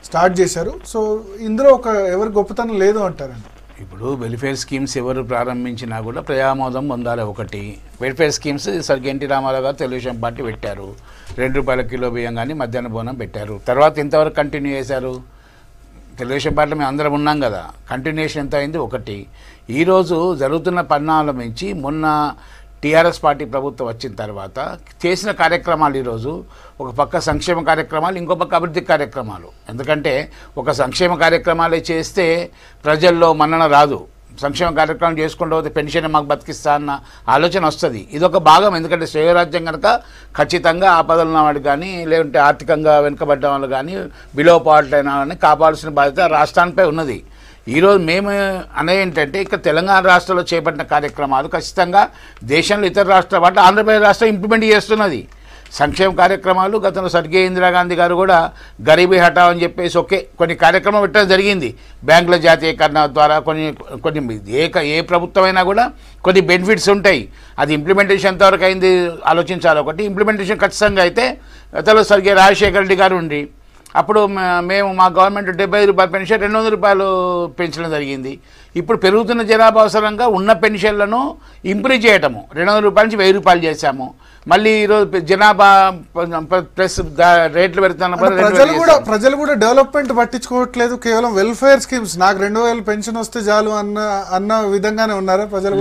స్టార్ట్ చేశారు. సో ఇందులో ఎవరి గొప్పతనం లేదు అంటారండి. ఇప్పుడు వెల్ఫేర్ స్కీమ్స్ ఎవరు ప్రారంభించినా కూడా ప్రజామోదం పొందాలి. ఒకటి వెల్ఫేర్ స్కీమ్స్ స్వర్గీయ ఎన్టీ రామారావు గారు తెలుగుదేశం పార్టీ పెట్టారు. 2 రూపాయల కిలో బియ్యం కానీ మధ్యాహ్న భోజనం పెట్టారు. తర్వాత ఎంతవరకు కంటిన్యూ చేశారు? తెలుగుదేశం పార్టీ మేము అందరం ఉన్నాం కదా, కంటిన్యూషన్ ఎంత అయింది? ఒకటి. ఈరోజు జరుగుతున్న పరిణామాల నుంచి మొన్న టీఆర్ఎస్ పార్టీ ప్రభుత్వం వచ్చిన తర్వాత చేసిన కార్యక్రమాలు ఈరోజు ఒక పక్క సంక్షేమ కార్యక్రమాలు, ఇంకో పక్క అభివృద్ధి కార్యక్రమాలు. ఎందుకంటే ఒక సంక్షేమ కార్యక్రమాలే చేస్తే ప్రజల్లో మన్నన రాదు. సంక్షేమ కార్యక్రమం చేసుకుంటూ పోతే పెన్షన్ మాకు బతికిస్తా అన్న ఆలోచన వస్తుంది. ఇదొక భాగం. ఎందుకంటే శ్రేయరాజ్యం కనుక ఖచ్చితంగా ఆపదలు ఉన్న వాడు కానీ, లేదంటే ఆర్థికంగా వెనుకబడ్డ వాళ్ళు కానీ, బిలో పావర్టీ అయిన వాళ్ళని కాపాడాల్సిన బాధ్యత రాష్ట్రానిపై ఉన్నది. ఈరోజు మేము అనేది ఏంటంటే ఇక్కడ తెలంగాణ రాష్ట్రంలో చేపట్టిన కార్యక్రమాలు ఖచ్చితంగా దేశంలో ఇతర రాష్ట్రాల పాటు ఆంధ్రప్రదేశ్ రాష్ట్రం ఇంప్లిమెంట్ చేస్తున్నది. సంక్షేమ కార్యక్రమాలు గతంలో స్వర్గీయ ఇందిరాగాంధీ గారు కూడా గరీబీ హఠావ్ అని చెప్పేసి కొన్ని కార్యక్రమం పెట్టడం జరిగింది. బ్యాంకుల జాతీయకరణ ద్వారా కొన్ని ఏ ప్రభుత్వమైనా కూడా కొన్ని బెనిఫిట్స్ ఉంటాయి. అది ఇంప్లిమెంటేషన్ ఎంతవరకు అయింది ఆలోచించాలి. ఒకటి ఇంప్లిమెంటేషన్ ఖచ్చితంగా అయితే గతంలో స్వర్గీయ రాజశేఖర రెడ్డి గారు ఉండి అప్పుడు మేము మా గవర్నమెంట్ 75 రూపాయల పెన్షన్ 200 రూపాయలు పెంచడం జరిగింది. ఇప్పుడు పెరుగుతున్న జనాభా అవసరంగా ఉన్న పెన్షన్లను ఇంప్రూవ్ చేయటము 200 రూపాయల నుంచి 1000 రూపాయలు చేశాము. మళ్ళీ ఈరోజు జనాభా ప్లస్ రేట్లు పెరుగుతున్న ప్రజలు కూడా డెవలప్మెంట్ పట్టించుకోవట్లేదు, కేవలం వెల్ఫేర్ స్కీమ్స్. నాకు 2000 పెన్షన్ వస్తే చాలు అన్న విధంగానే ఉన్నారా ప్రజలు?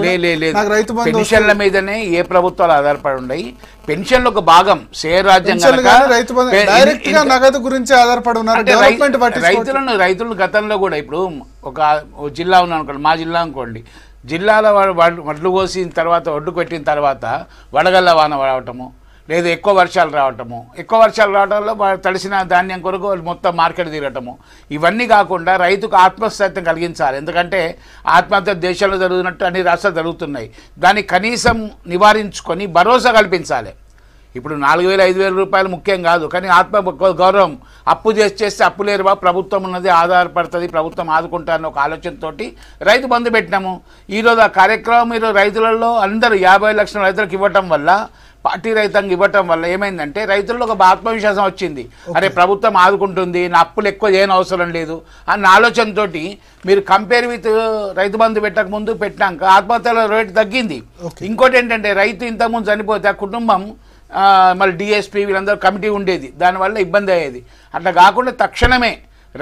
రైతు పెన్షన్ల మీదనే ఏ ప్రభుత్వాలు ఆధారపడి ఉన్నాయి. పెన్షన్లు ఒక భాగం శ్రేయరాజ్యం డైరెక్ట్ గా నగదు గురించి ఆధారపడి ఉన్నారు. రైతులను గతంలో కూడా ఇప్పుడు ఒక జిల్లా ఉన్నాను అనుకోండి, మా జిల్లా అనుకోండి, జిల్లాలో వడ్లు కోసిన తర్వాత ఒడ్డు పెట్టిన తర్వాత వడగళ్ళ వాన రావటము, లేదా ఎక్కువ వర్షాలు రావటంలో తడిసిన ధాన్యం కొరకు వాళ్ళు మొత్తం మార్కెట్ తిరగటము, ఇవన్నీ కాకుండా రైతుకు ఆత్మస్థైర్యం కలిగించాలి. ఎందుకంటే ఆత్మహత్య దేశంలో జరుగుతున్నట్టు అన్ని రాష్ట్రాలు జరుగుతున్నాయి. దాన్ని కనీసం నివారించుకొని భరోసా కల్పించాలి. ఇప్పుడు 4,000 5,000 రూపాయలు ముఖ్యం కాదు, కానీ ఆత్మ గౌరవం. అప్పు చేస్తే అప్పు లేరు బాబు, ప్రభుత్వం ఉన్నది ఆధారపడుతుంది, ప్రభుత్వం ఆదుకుంటారని ఒక ఆలోచనతోటి రైతు బంధు పెట్టినాము. ఈరోజు ఆ కార్యక్రమం ఈరోజు రైతులలో అందరూ 50 లక్షల రైతులకు ఇవ్వటం వల్ల, పార్టీ రైతాంగం ఇవ్వటం వల్ల ఏమైందంటే రైతుల్లో ఒక ఆత్మవిశ్వాసం వచ్చింది. అరే ప్రభుత్వం ఆదుకుంటుంది, నా అప్పులు ఎక్కువ చేయని అవసరం లేదు అన్న ఆలోచనతో మీరు కంపేర్ విత్ రైతు బంధు పెట్టక ముందు పెట్టినాక ఆత్మహత్యల రేటు తగ్గింది. ఇంకోటి ఏంటంటే రైతు ఇంతకుముందు చనిపోతే ఆ కుటుంబం మళ్ళీ డిఎస్పీ వీళ్ళందరూ కమిటీ ఉండేది, దానివల్ల ఇబ్బంది అయ్యేది. అట్లా కాకుండా తక్షణమే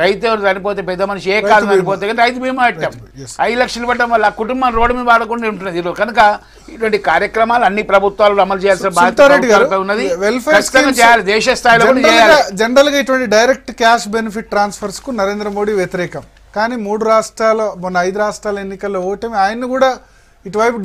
రైతు ఎవరు చనిపోతే, పెద్ద మనిషి ఏ కాలం చనిపోతే కానీ రైతు బీమా పెట్టాం. 5 లక్షలు పెట్టడం వల్ల ఆ కుటుంబం రోడ్డు మీద వాడకుండా ఉంటున్నది. కనుక ఇటువంటి కార్యక్రమాలు అన్ని ప్రభుత్వాలు అమలు చేయాల్సిన బాధ్యత ఉన్నది. దేశ స్థాయిలో జనరల్ గా ఇటువంటి డైరెక్ట్ క్యాష్ బెనిఫిట్ ట్రాన్స్ఫర్స్ కు నరేంద్ర మోడీ వ్యతిరేకం. కానీ 3 రాష్ట్రాలు మొన్న 5 రాష్ట్రాల ఎన్నికల్లో ఓటమి ఆయన్ని కూడా ఇటువైపు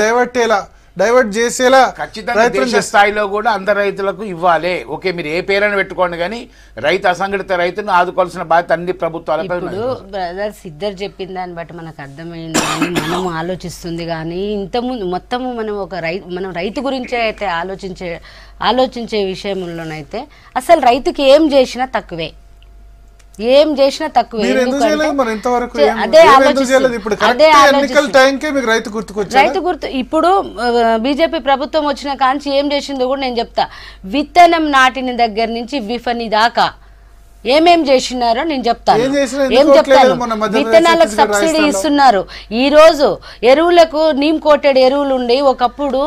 డైవర్ట్ చేసేలా ఖచ్చితంగా దేశ స్థాయిలో కూడా అందరు రైతులకు ఇవ్వాలి. ఓకే, మీరు ఏ పేరైనా పెట్టుకోండి, కానీ రైతు అసంఘటిత రైతును ఆదుకోవాల్సిన బాధ్యత అన్ని ప్రభుత్వాలపై. ఇప్పుడు బ్రదర్స్ ఇద్దరు చెప్పిన దాన్ని బట్టి మనకు అర్థమైంది, మనం ఆలోచిస్తుంది. కానీ ఇంతకుముందు మొత్తము మనం రైతు గురించే అయితే ఆలోచించే విషయంలోనైతే అసలు రైతుకి ఏం చేసినా తక్కువే. ఏం చేసినా తక్కువే. మీరు ఎందుకు చేయలేదు ఎందుకంటే మరి ఇంతవరకు అదే ఎందుకు చేయలేదు? ఇప్పుడు అదే కరెక్ట్ ఎన్నికల టైంకే మీకు రైతు గుర్తుకొచ్చారు. రైతు గుర్తు ఇప్పుడు బీజేపీ ప్రభుత్వం వచ్చిన కాంచి ఏం చేసిందో కూడా నేను చెప్తా. విత్తనం నాటిన దగ్గర నుంచి విఫని దాకా ఏమేం చేసినారో నేను చెప్తాను. ఏం చెప్తాను, విత్తనాలకు సబ్సిడీ ఇస్తున్నారు. ఈ రోజు ఎరువులకు నీమ్ కోటెడ్ ఎరువులు ఉండే, ఒకప్పుడు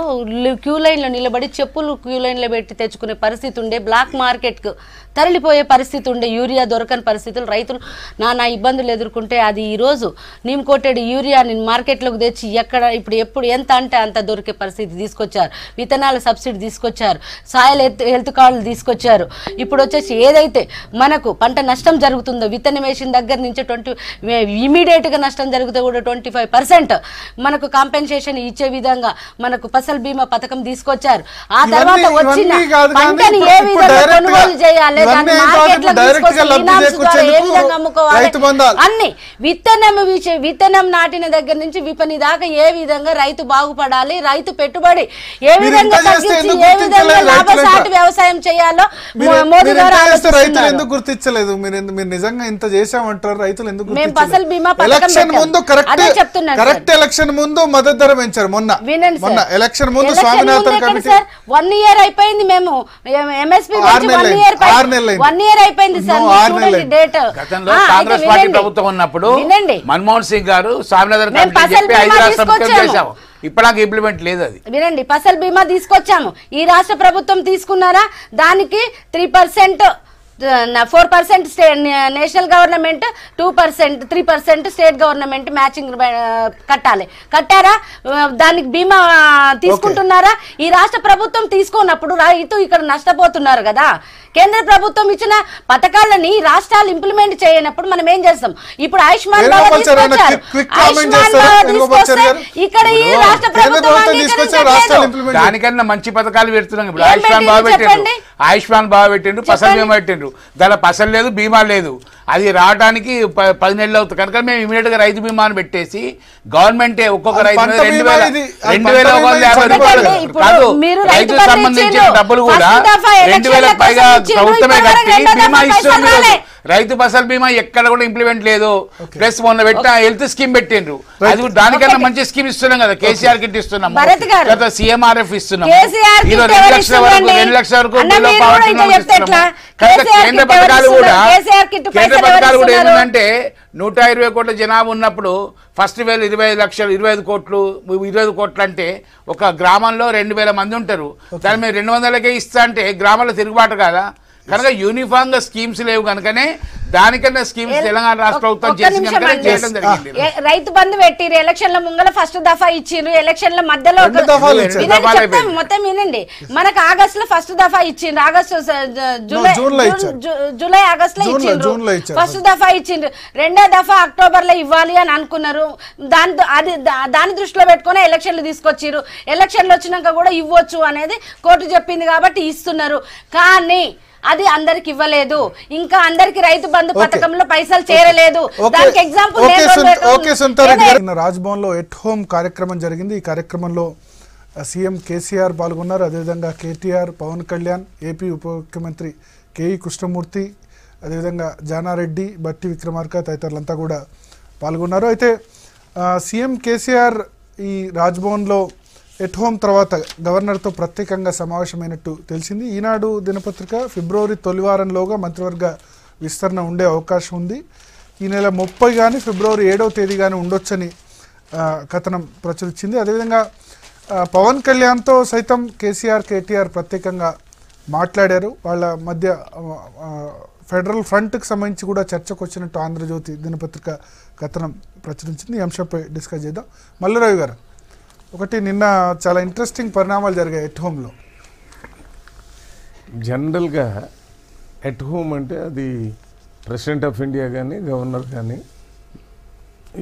క్యూ లైన్ లో నిలబడి చెప్పులు క్యూ లైన్ లో పెట్టి తెచ్చుకునే పరిస్థితి ఉండే, బ్లాక్ మార్కెట్ కు తరలిపోయే పరిస్థితి ఉండే, యూరియా దొరకని పరిస్థితులు, రైతులు నానా ఇబ్బందులు ఎదుర్కొంటే అది ఈ రోజు నీమ్ కోటెడ్ యూరియాని మార్కెట్లోకి తెచ్చి ఎక్కడ ఎప్పుడు ఎంత అంటే అంత దొరికే పరిస్థితి తీసుకొచ్చారు. విత్తనాల సబ్సిడీ తీసుకొచ్చారు, సాయిల్ హెల్త్ కార్డులు తీసుకొచ్చారు. ఇప్పుడు వచ్చేసి ఏదైతే మనకు పంట నష్టం జరుగుతుందో విత్తనం వేసిన దగ్గర నుంచి ఇమీడియట్ గా నష్టం జరిగితే కూడా 25% మనకు కాంపెన్సేషన్ ఇచ్చే విధంగా మనకు ఫసల్ బీమా పథకం తీసుకొచ్చారు. ఆ తర్వాత వచ్చిన పంటని ఏ విధంగా కొనుగోలు చేయాలి, దాన్ని మార్కెట్ లో తీసుకొచ్చి ఏ విధంగా అమ్ముకోవాలి అన్ని, విత్తనం నాటిన దగ్గర నుంచి విపణి దాకా ఏ విధంగా రైతు బాగుపడాలి, రైతు పెట్టుబడి ఏ విధంగా తగ్గించి ఏ విధంగా లాభసాటి వ్యవసాయం చేయాలో మోదీ గారు ఆలోచిస్తున్నారు. గుర్తించలేదు. మీరు నిజంగా ఇంత చేసామంటారు, రైతులు ఎందుకు ఫసల్ బీమా ఎలక్షన్ ముందు కరెక్ట్ ఎలక్షన్ ముందు మద్దతు ధర పెంచారు. మొన్న ఎలక్షన్ ముందు స్వామినాథన్ కమిటీ 1 year అయిపోయింది. మేము ఎంఎస్పీ 1 year అయిపోయింది సార్. చూడండి డేట్. గతంలో కాంగ్రెస్ పార్టీ ప్రభుత్వం ఉన్నప్పుడు మన్మోహన్ సింగ్ గారు స్వామినాథన్ కమిటీ చెప్పి 5 రాష్ట్ర ప్రభుత్వం చేశాము. ఇప్పటిదాకా ఇంప్లిమెంట్ లేదు. అది వినండి, ఫసల్ బీమా తీసుకొచ్చాము. ఈ రాష్ట్ర ప్రభుత్వం తీసుకున్నారా, దానికి 3%, 4% national government, 2%, 3% state government matching కట్టారా? దానికి బీమా తీసుకుంటున్నారా? ఈ రాష్ట్ర ప్రభుత్వం తీసుకున్నప్పుడు రైతు ఇక్కడ నష్టపోతున్నారు కదా. కేంద్ర ప్రభుత్వం ఇచ్చిన పథకాలని రాష్ట్రాలు ఇంప్లిమెంట్ చేయనప్పుడు మనం ఏం చేస్తాం? ఇప్పుడు ఆయుష్మాన్ భారత్ తీసుకొచ్చారు. ఆయుష్మాన్ భారత్ తీసుకొస్తే ఇక్కడ ఈ రాష్ట్ర ప్రభుత్వం దానికన్నా మంచి పథకాలు పెడుతున్నాం. ఇప్పుడు ఆయుష్మాన్ భారత్ పెట్టిండ్రు, ఫసల్ బీమా పెట్టిండ్రు. దాని ఫసల్ లేదు, బీమా లేదు. అది రావడానికి 10 నెలలు అవుతుంది. కనుక మేము ఇమీడియట్ గా రైతు బీమాను పెట్టేసి గవర్నమెంట్ ఒక్కొక్క రైతు 2,150 రూపాయలు కాదు, రైతుకు సంబంధించిన డబ్బులు కూడా 2,000 పైగా ప్రభుత్వమే కట్టి బీమా ఇస్తుంది. రైతు ఫసల్ బీమా ఎక్కడ కూడా ఇంప్లిమెంట్ లేదు. ప్లస్ మొన్న పెట్టిన హెల్త్ స్కీమ్ పెట్టిండ్రు, అది దానికన్నా మంచి స్కీమ్ ఇస్తున్నాం కదా. కేసీఆర్ కిట్ ఇస్తున్నాము, లేదా CMRF ఇస్తున్నాము. 2 లక్షల వరకు కేంద్ర పథకాలు కూడా ఏంటంటే 120 కోట్ల జనాభా ఉన్నప్పుడు ఫస్ట్ వేలు 25 లక్షలు, 25 కోట్లు అంటే ఒక గ్రామంలో 2,000 మంది ఉంటారు. దాని మీద 200కే ఇస్తా అంటే గ్రామంలో తిరుగుబాటు కాదా? కనుక యూనిఫామ్ గా స్కీమ్స్ లేవు కనుకనే దానికన్నా స్కీమ్స్ తెలంగాణ రాష్ట్ర ప్రభుత్వం చేయడం జరిగింది. రైతు బంధు పెట్టిరు, ఎలక్షన్ల ముంగల ఫస్ట్ దఫా ఇచ్చిండ్రు, ఎలక్షన్ల మధ్యలో మొత్తం వినండి. మనకు ఆగస్ట్ లో ఫస్ట్ దఫా ఇచ్చిండ్రు, జూలై ఆగస్ట్ లో ఇచ్చిండ్రు, ఫస్ట్ దఫా ఇచ్చిండ్రు. రెండో దఫా అక్టోబర్ లో ఇవ్వాలి అని అనుకున్నారు. దాని దృష్టిలో పెట్టుకుని ఎలక్షన్లు తీసుకొచ్చిర్రు. ఎలక్షన్లు వచ్చినాక కూడా ఇవ్వచ్చు అనేది కోర్టు చెప్పింది కాబట్టి ఇస్తున్నారు. కానీ అది అందరికి ఇవ్వలేదు. ఇంకా అందరికి రైతు బంధు పథకంలో పైసలు చేరలేదు. దానికి ఎగ్జాంపుల్ రాజ్భవన్ లో ఎట్ హోమ్ కార్యక్రమం జరిగింది. ఈ కార్యక్రమంలో సీఎం కేసీఆర్ పాల్గొన్నారు. అదేవిధంగా కేటీఆర్, పవన్ కళ్యాణ్, ఏపీ ఉప ముఖ్యమంత్రి కేఈ కృష్ణమూర్తి, అదేవిధంగా జానారెడ్డి, బట్టి విక్రమార్క తదితరులంతా కూడా పాల్గొన్నారు. అయితే సీఎం కేసీఆర్ ఈ రాజ్భవన్లో ఎట్ హోమ్ తర్వాత గవర్నర్తో ప్రత్యేకంగా సమావేశమైనట్టు తెలిసింది. ఈనాడు దినపత్రిక ఫిబ్రవరి తొలి వారంలోగా మంత్రివర్గ విస్తరణ ఉండే అవకాశం ఉంది. ఈ నెల 30 కానీ ఫిబ్రవరి 7వ తేదీ కానీ ఉండొచ్చని కథనం ప్రచురించింది. అదేవిధంగా పవన్ కళ్యాణ్తో సైతం కేసీఆర్, కేటీఆర్ ప్రత్యేకంగా మాట్లాడారు. వాళ్ళ మధ్య ఫెడరల్ ఫ్రంట్కి సంబంధించి కూడా చర్చకు వచ్చినట్టు ఆంధ్రజ్యోతి దినపత్రిక కథనం ప్రచురించింది. ఈ అంశంపై డిస్కస్ చేద్దాం. మల్లురావు గారు, ఒకటి నిన్న చాలా ఇంట్రెస్టింగ్ పరిణామాలు జరిగాయి ఎట్ హోమ్లో. జనరల్గా ఎట్ హోమ్ అంటే అది ప్రెసిడెంట్ ఆఫ్ ఇండియా కానీ గవర్నర్ కానీ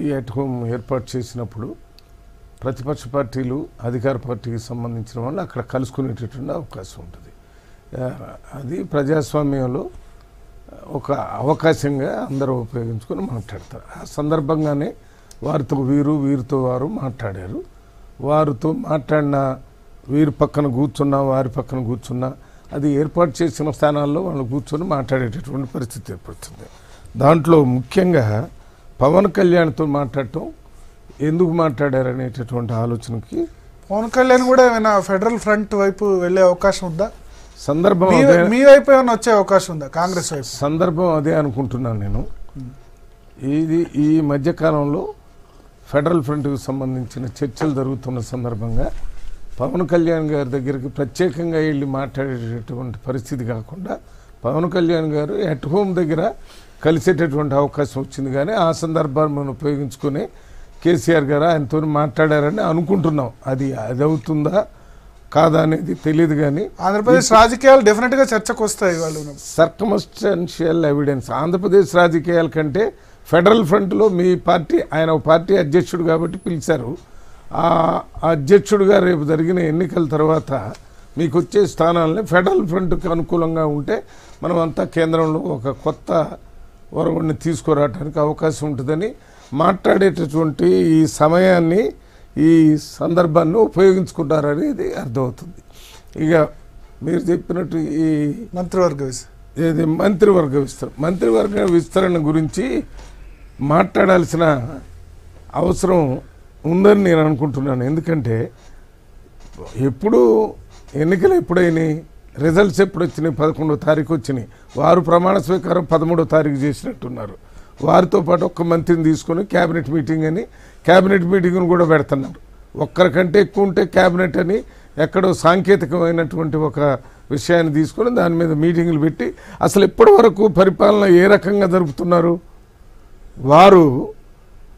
ఈ ఎట్ హోమ్ ఏర్పాటు చేసినప్పుడు ప్రతిపక్ష పార్టీలు, అధికార పార్టీకి సంబంధించిన వాళ్ళు అక్కడ కలుసుకునేటటువంటి అవకాశం ఉంటుంది. అది ప్రజాస్వామ్యంలో ఒక అవకాశంగా అందరూ ఉపయోగించుకొని మాట్లాడతారు. ఆ సందర్భంగానే వారితో వీరితో వారు మాట్లాడారు. వారితో మాట్లాడిన వీరి పక్కన కూర్చున్నా, వారి పక్కన కూర్చున్నా, అది ఏర్పాటు చేసిన స్థానాల్లో వాళ్ళు కూర్చొని మాట్లాడేటటువంటి పరిస్థితి ఏర్పడుతుంది. దాంట్లో ముఖ్యంగా పవన్ కళ్యాణ్తో మాట్లాడటం ఎందుకు మాట్లాడారనేటటువంటి ఆలోచనకి పవన్ కళ్యాణ్ కూడా ఏమైనా ఫెడరల్ ఫ్రంట్ వైపు వెళ్ళే అవకాశం ఉందా? సందర్భం మీ వైపు ఏమైనా వచ్చే అవకాశం ఉందా కాంగ్రెస్ వైపు? సందర్భం అదే అనుకుంటున్నాను నేను. ఈ మధ్యకాలంలో ఫెడరల్ ఫ్రంట్కి సంబంధించిన చర్చలు జరుగుతున్న సందర్భంగా పవన్ కళ్యాణ్ గారి దగ్గరికి ప్రత్యేకంగా వెళ్ళి మాట్లాడేటటువంటి పరిస్థితి కాకుండా పవన్ కళ్యాణ్ గారు ఎట్ హోమ్ దగ్గర కలిసేటటువంటి అవకాశం వచ్చింది. కానీ ఆ సందర్భాన్ని మనం ఉపయోగించుకొని కేసీఆర్ గారు ఆయనతో మాట్లాడారని అనుకుంటున్నాం. అది అవుతుందా కాదా అనేది తెలియదు. కానీ ఆంధ్రప్రదేశ్ రాజకీయాలు డెఫినెట్గా చర్చకు వస్తాయి. వాళ్ళు సర్కమస్టాన్షియల్ ఎవిడెన్స్ ఆంధ్రప్రదేశ్ రాజకీయాల కంటే ఫెడరల్ ఫ్రంట్లో మీ పార్టీ, ఆయన పార్టీ అధ్యక్షుడు కాబట్టి పిలిచారు. ఆ అధ్యక్షుడిగా రేపు జరిగిన ఎన్నికల తర్వాత మీకు వచ్చే స్థానాలని ఫెడరల్ ఫ్రంట్కి అనుకూలంగా ఉంటే మనం అంతా కేంద్రంలో ఒక కొత్త వరవడిని తీసుకురావడానికి అవకాశం ఉంటుందని మాట్లాడేటటువంటి ఈ సమయాన్ని, ఈ సందర్భాన్ని ఉపయోగించుకుంటారనేది అర్థమవుతుంది. ఇక మీరు చెప్పినట్టు ఈ మంత్రివర్గ విస్తరణ గురించి మాట్లాడాల్సిన అవసరం ఉందని నేను అనుకుంటున్నాను. ఎందుకంటే ఎప్పుడు ఎన్నికలు ఎప్పుడైనాయి, రిజల్ట్స్ ఎప్పుడు వచ్చినాయి, 11వ తారీఖు వచ్చినాయి. వారు ప్రమాణ స్వీకారం 13వ తారీఖు చేసినట్టున్నారు. వారితో పాటు ఒక్క మంత్రిని తీసుకొని క్యాబినెట్ మీటింగ్ అని క్యాబినెట్ మీటింగ్ను కూడా పెడుతున్నారు. ఒక్కరికంటే ఎక్కువ ఉంటే క్యాబినెట్ అని ఎక్కడో సాంకేతికమైనటువంటి ఒక విషయాన్ని తీసుకొని దాని మీద మీటింగులు పెట్టి అసలు ఇప్పటి వరకు పరిపాలన ఏ రకంగా జరుపుతున్నారు? వారు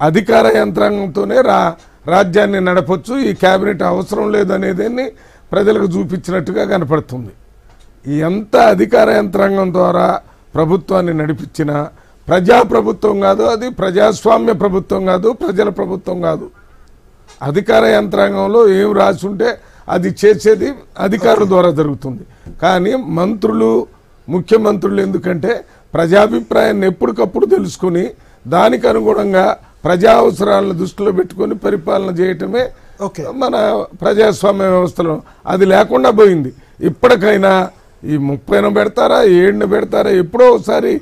అధికార యంత్రాంగంతోనే రాజ్యాన్ని నడపొచ్చు, ఈ క్యాబినెట్ అవసరం లేదనేదాన్ని ప్రజలకు చూపించినట్టుగా కనపడుతుంది. ఎంత అధికార యంత్రాంగం ద్వారా ప్రభుత్వాన్ని నడిపించిన ప్రజాప్రభుత్వం కాదు, అది ప్రజాస్వామ్య ప్రభుత్వం కాదు, ప్రజల ప్రభుత్వం కాదు. అధికార యంత్రాంగంలో ఏం రాసి ఉంటే అది చేసేది అధికారుల ద్వారా జరుగుతుంది. కానీ మంత్రులు, ముఖ్యమంత్రులు ఎందుకంటే ప్రజాభిప్రాయాన్ని ఎప్పటికప్పుడు తెలుసుకుని దానికి అనుగుణంగా ప్రజా అవసరాలను దృష్టిలో పెట్టుకొని పరిపాలన చేయటమే మన ప్రజాస్వామ్య వ్యవస్థలో. అది లేకుండా పోయింది. ఇప్పటికైనా ఈ 30న పెడతారా, 7న పెడతారా, ఎప్పుడో ఒకసారి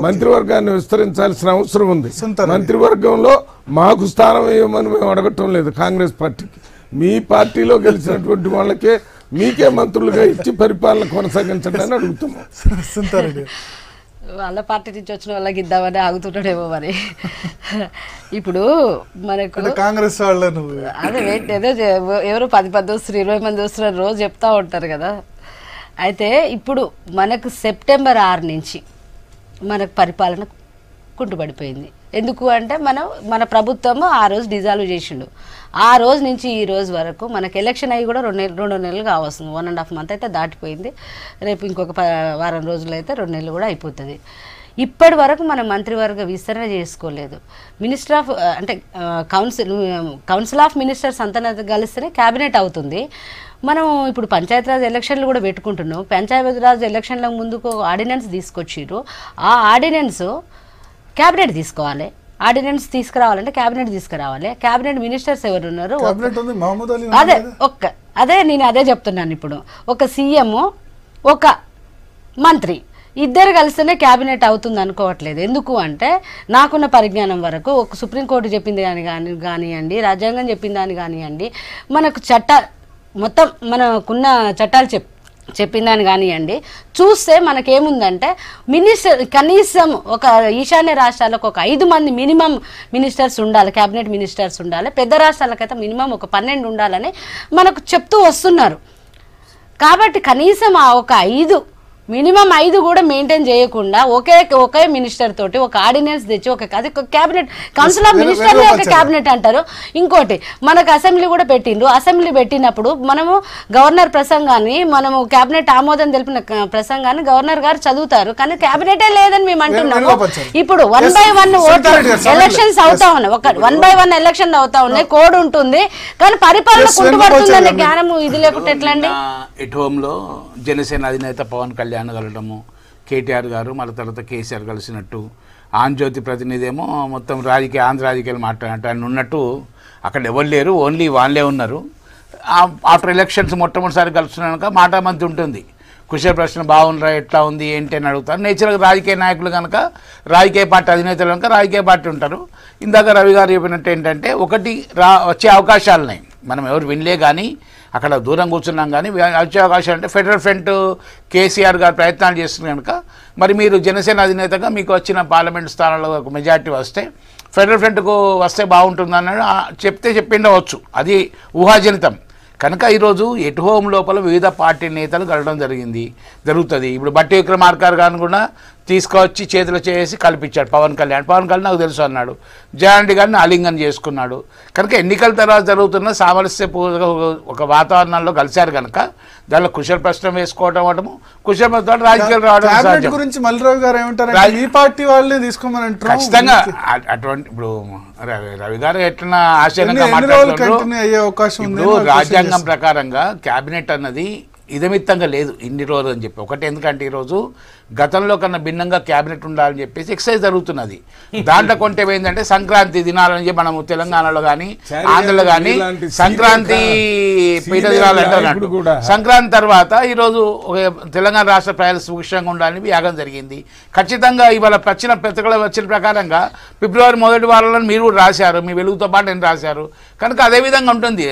మంత్రివర్గాన్ని విస్తరించాల్సిన అవసరం ఉంది. మంత్రివర్గంలో మాకు స్థానం ఏమని మేము అడగటం లేదు కాంగ్రెస్ పార్టీకి. మీ పార్టీలో గెలిచినటువంటి వాళ్ళకే మీకే మంత్రులుగా ఇచ్చి పరిపాలన కొనసాగించండి అని అడుగుతున్నాం. వాళ్ళ పార్టీ నుంచి వచ్చిన వాళ్ళకి ఇద్దామని ఆగుతుంటాడేమో మరి. ఇప్పుడు మనకు కాంగ్రెస్ వాళ్ళను అదే ఏదో ఎవరు 10 దోస్తులు 20 మంది దోస్తులు రోజు చెప్తా ఉంటారు కదా. అయితే ఇప్పుడు మనకు సెప్టెంబర్ 6 నుంచి మనకు పరిపాలన కుంటుపడిపోయింది. ఎందుకు అంటే మన ప్రభుత్వము ఆ రోజు డిజాల్వ్ చేసిండు. ఆ రోజు నుంచి ఈ రోజు వరకు మనకు ఎలక్షన్ అయ్యి కూడా 2 నెలలు కావస్తుంది. 1.5 మంత్ అయితే దాటిపోయింది. రేపు ఇంకొక వారం రోజులు అయితే 2 నెలలు కూడా అయిపోతుంది. ఇప్పటి వరకు మనం మంత్రివర్గ విస్తరణ చేసుకోలేదు. మినిస్టర్ ఆఫ్ అంటే కౌన్సిల్ ఆఫ్ మినిస్టర్స్ అంతా కలిస్తేనే క్యాబినెట్ అవుతుంది. మనం ఇప్పుడు పంచాయతీరాజ్ ఎలక్షన్లు కూడా పెట్టుకుంటున్నాం. పంచాయతీరాజ్ ఎలక్షన్ల ముందుకు ఆర్డినెన్స్ తీసుకొచ్చిర్రు. ఆ ఆర్డినెన్స్ క్యాబినెట్ తీసుకోవాలి. ఆర్డినెన్స్ తీసుకురావాలంటే క్యాబినెట్ తీసుకురావాలి. క్యాబినెట్ మినిస్టర్స్ ఎవరు ఉన్నారు? అదే నేను అదే చెప్తున్నాను. ఇప్పుడు ఒక సీఎం, ఒక మంత్రి ఇద్దరు కలిస్తేనే క్యాబినెట్ అవుతుంది అనుకోవట్లేదు. ఎందుకు అంటే నాకున్న పరిజ్ఞానం వరకు ఒక సుప్రీంకోర్టు చెప్పింది కానివ్వండి, రాజ్యాంగం చెప్పిన దాన్ని కానివ్వండి, మనకు మొత్తం మనకున్న చట్టాలు చెప్పిందని కానివ్వండి, చూస్తే మనకేముందంటే మినిస్టర్ కనీసం ఒక ఈశాన్య రాష్ట్రాలకు ఒక 5 మంది మినిమం మినిస్టర్స్ ఉండాలి, క్యాబినెట్ మినిస్టర్స్ ఉండాలి. పెద్ద రాష్ట్రాలకైతే మినిమం ఒక 12 ఉండాలని మనకు చెప్తూ వస్తున్నారు. కాబట్టి కనీసం ఆ ఒక 5 మినిమం 5 కూడా మెయింటైన్ చేయకుండా ఒకే మినిస్టర్ తోటి ఒక ఆర్డినెన్స్ తెచ్చి అది క్యాబినెట్ కౌన్సిల్ ఆఫ్ మినిస్టర్లే ఒక క్యాబినెట్ అంటారు. ఇంకోటి మనకు అసెంబ్లీ కూడా పెట్టిండ్రు. అసెంబ్లీ పెట్టినప్పుడు మనము గవర్నర్ ప్రసంగాన్ని, మనము క్యాబినెట్ ఆమోదం తెలిపిన ప్రసంగాన్ని గవర్నర్ గారు చదువుతారు. కానీ క్యాబినెటే లేదని మేము అంటున్నాము. ఇప్పుడు 1 by 1 ఎలక్షన్స్ అవుతా ఉన్నాయి. 1 by 1 ఎలక్షన్ అవుతా ఉన్నాయి. కోడ్ ఉంటుంది కానీ పరిపాలన కుంటుపడుతుందనే జ్ఞానము ఇది లేకుంటే ఎట్లా అండి? ఎట్ హోమ్లో జనసేన అధినేత పవన్ కళ్యాణ్ కలవడము, కేటీఆర్ గారు మళ్ళీ తర్వాత కేసీఆర్ కలిసినట్టు, ఆంధ్రజ్యోతి ప్రతినిధి ఏమో మొత్తం ఆంధ్ర రాజకీయాలు మాట్లాడినట్టు ఆయన ఉన్నట్టు అక్కడ ఎవరు లేరు, ఓన్లీ వాళ్ళే ఉన్నారు. ఆఫ్టర్ ఎలక్షన్స్ మొట్టమొదటిసారి కలుస్తున్నాక మాట మంది ఉంటుంది. కుశల ప్రశ్న బాగుందిరా ఎట్లా ఉంది ఏంటి అని అడుగుతారు. నేచురల్గా రాజకీయ నాయకులు కనుక, రాజకీయ పార్టీ అధినేతలు కనుక రాజకీయ పార్టీ ఉంటారు. ఇందాక రవి గారు చెప్పినట్టు ఏంటంటే ఒకటి వచ్చే అవకాశాలున్నాయి, మనం ఎవరు వినలే కానీ అక్కడ దూరం కూర్చున్నాం కానీ వచ్చే అవకాశాలు అంటే ఫెడరల్ ఫ్రంట్ కేసీఆర్ గారు ప్రయత్నాలు చేస్తున్నారు కనుక మరి మీరు జనసేన అధినేతగా మీకు వచ్చిన పార్లమెంట్ స్థానాల్లో ఒక మెజార్టీ వస్తే ఫెడరల్ ఫ్రంట్కు వస్తే బాగుంటుందన్నాడు చెప్పిండవచ్చు, అది ఊహాజనితం. కనుక ఈరోజు ఎట్ హోమ్ లోపల వివిధ పార్టీ నేతలు కలవడం జరుగుతుంది. ఇప్పుడు బట్టి విక్రమార్క గారిని కూడా తీసుకొచ్చి చేతులు చేసి కల్పించాడు పవన్ కళ్యాణ్ నాకు తెలుసు అన్నాడు. జయారెడ్డి గారిని ఆలింగనం చేసుకున్నాడు. కనుక ఎన్నికల తర్వాత జరుగుతున్న సామరస్యపూర్వక ఒక వాతావరణంలో కలిశారు కనుక దానిలో కుశల ప్రశ్న వేసుకోవడం అవటము, కుశల ప్రశ్న రాజకీయాలు రావడం గురించి మల్లిరావు గారు ఏమంటారు, ఈ పార్టీ వాళ్ళని తీసుకోమని అంటారు. ఖచ్చితంగా అటువంటి ఇప్పుడు రవి గారు ఎట్లా ఆశ్చర్యంగా మాట్లాడుతున్నారు. రాజ్యాంగం ప్రకారంగా క్యాబినెట్ అన్నది ఇదమిత్తంగా లేదు ఇన్ని రోజులు అని చెప్పి. ఒకటి ఎందుకంటే ఈరోజు గతంలో కన్నా భిన్నంగా క్యాబినెట్ ఉండాలని చెప్పేసి ఎక్సర్సైజ్ జరుగుతున్నది. దాంట్లో కొంటే ఏంటంటే సంక్రాంతి దినాలని చెప్పి మనము తెలంగాణలో కానీ ఆంధ్రలో కానీ సంక్రాంతి పీఠ దినాలు అంటారు. సంక్రాంతి తర్వాత ఈరోజు తెలంగాణ రాష్ట్ర ప్రజలు సుభిక్షంగా ఉండాలని యాగం జరిగింది. ఖచ్చితంగా ఇవాళ వచ్చిన ప్రకారంగా ఫిబ్రవరి మొదటి వారంలో మీరు కూడా రాశారు, మీ వెలుగుతో పాటు నేను రాశారు. కనుక అదేవిధంగా ఉంటుంది.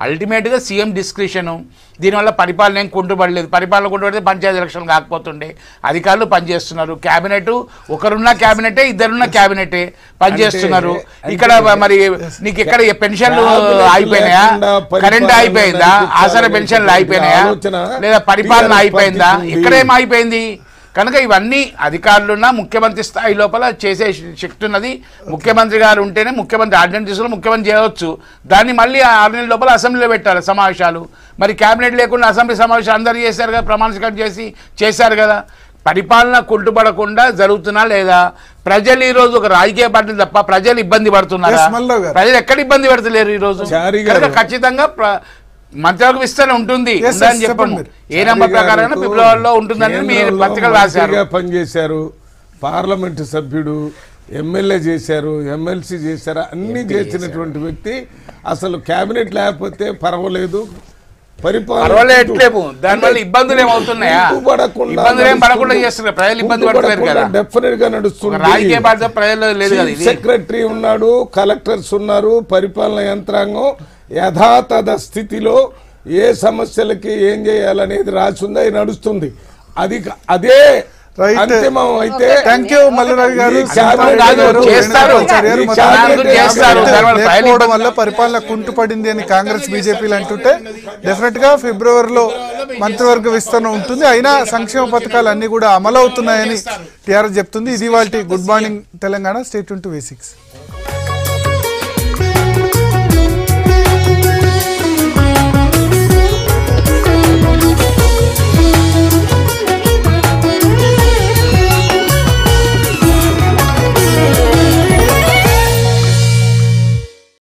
అల్టిమేట్గా సీఎం డిస్క్రిషను, దీనివల్ల పరిపాలన ఏం కుంటుపడలేదు. పరిపాలన కుంటుపడితే పంచాయతీ ఎలక్షన్ కాకపోతుండే. అధికారులు పనిచేస్తున్నారు. క్యాబినెట్ ఒకరున్న క్యాబినెటే, ఇద్దరున్న క్యాబినెటే పనిచేస్తున్నారు. ఇక్కడ మరి నీకు ఎక్కడ పెన్షన్లు అయిపోయినాయా, కరెంట్ అయిపోయిందా, ఆసరా పెన్షన్లు అయిపోయినాయా, లేదా పరిపాలన అయిపోయిందా, ఎక్కడేం అయిపోయింది? కనుక ఇవన్నీ అధికారులున్న ముఖ్యమంత్రి స్థాయి లోపల చేసే శక్తి ఉన్నది. ముఖ్యమంత్రి గారు ఉంటేనే ముఖ్యమంత్రి ఆర్డినెన్స్ తీసుకుని ముఖ్యమంత్రి చేయవచ్చు. దాన్ని మళ్ళీ 6 నెలల లోపల అసెంబ్లీలో పెట్టాలి సమావేశాలు. మరి క్యాబినెట్ లేకుండా అసెంబ్లీ సమావేశాలు అందరూ చేశారు కదా, ప్రమాణ స్వీకారం చేశారు కదా. పరిపాలన కుంటుపడకుండా జరుగుతున్నా లేదా? ప్రజలు ఈరోజు ఒక రాజకీయ పార్టీ తప్ప ప్రజలు ఇబ్బంది పడుతున్నారా? ప్రజలు ఎక్కడ ఇబ్బంది పడతలేరు ఈరోజు. ఖచ్చితంగా మంత్రులకు విస్తరణ ఉంటుంది అని చెప్పండి. ఏ నెంబర్ ప్రకారం ఫిబ్రవరిలో ఉంటుందని మీరు పత్రికలు రాశారు. పనిచేశారు, పార్లమెంటు సభ్యుడు, ఎమ్మెల్యే చేశారు, ఎమ్మెల్సీ చేశారు, అన్ని చేసినటువంటి వ్యక్తి అసలు క్యాబినెట్ లేకపోతే పర్వాలేదు, పర్వాలేట్లేము, దానివల్ల ఇబ్బందులు ఏమవుతున్నాయా? ఇబ్బందులు ఏం పడకుండా చేస్తున్నారు, ప్రజలు ఇబ్బంది పడతారు కదా. డెఫినెట్ గా నడుస్తుంది. రాజకీయ పార్టీ ప్రజలు లేదు కదా. సెక్రటరీ ఉన్నాడు, కలెక్టర్స్ ఉన్నారు, పరిపాలన యంత్రాంగం యథాతథ స్థితిలో ఏ సమస్యలకి ఏం చేయాలనేది రాసింది, అది నడుస్తుంది. అదే అంతిమం అయితే వల్ల పరిపాలన కుంటుపడింది అని కాంగ్రెస్ బీజేపీలు అంటుంటే డెఫినెట్ గా ఫిబ్రవరిలో మంత్రివర్గ విస్తరణ ఉంటుంది. అయినా సంక్షేమ పథకాలు అన్ని కూడా అమలవుతున్నాయని టీఆర్ఎస్ చెప్తుంది. ఇది వాళ్ళ good morning Telangana. Stay tune to V6.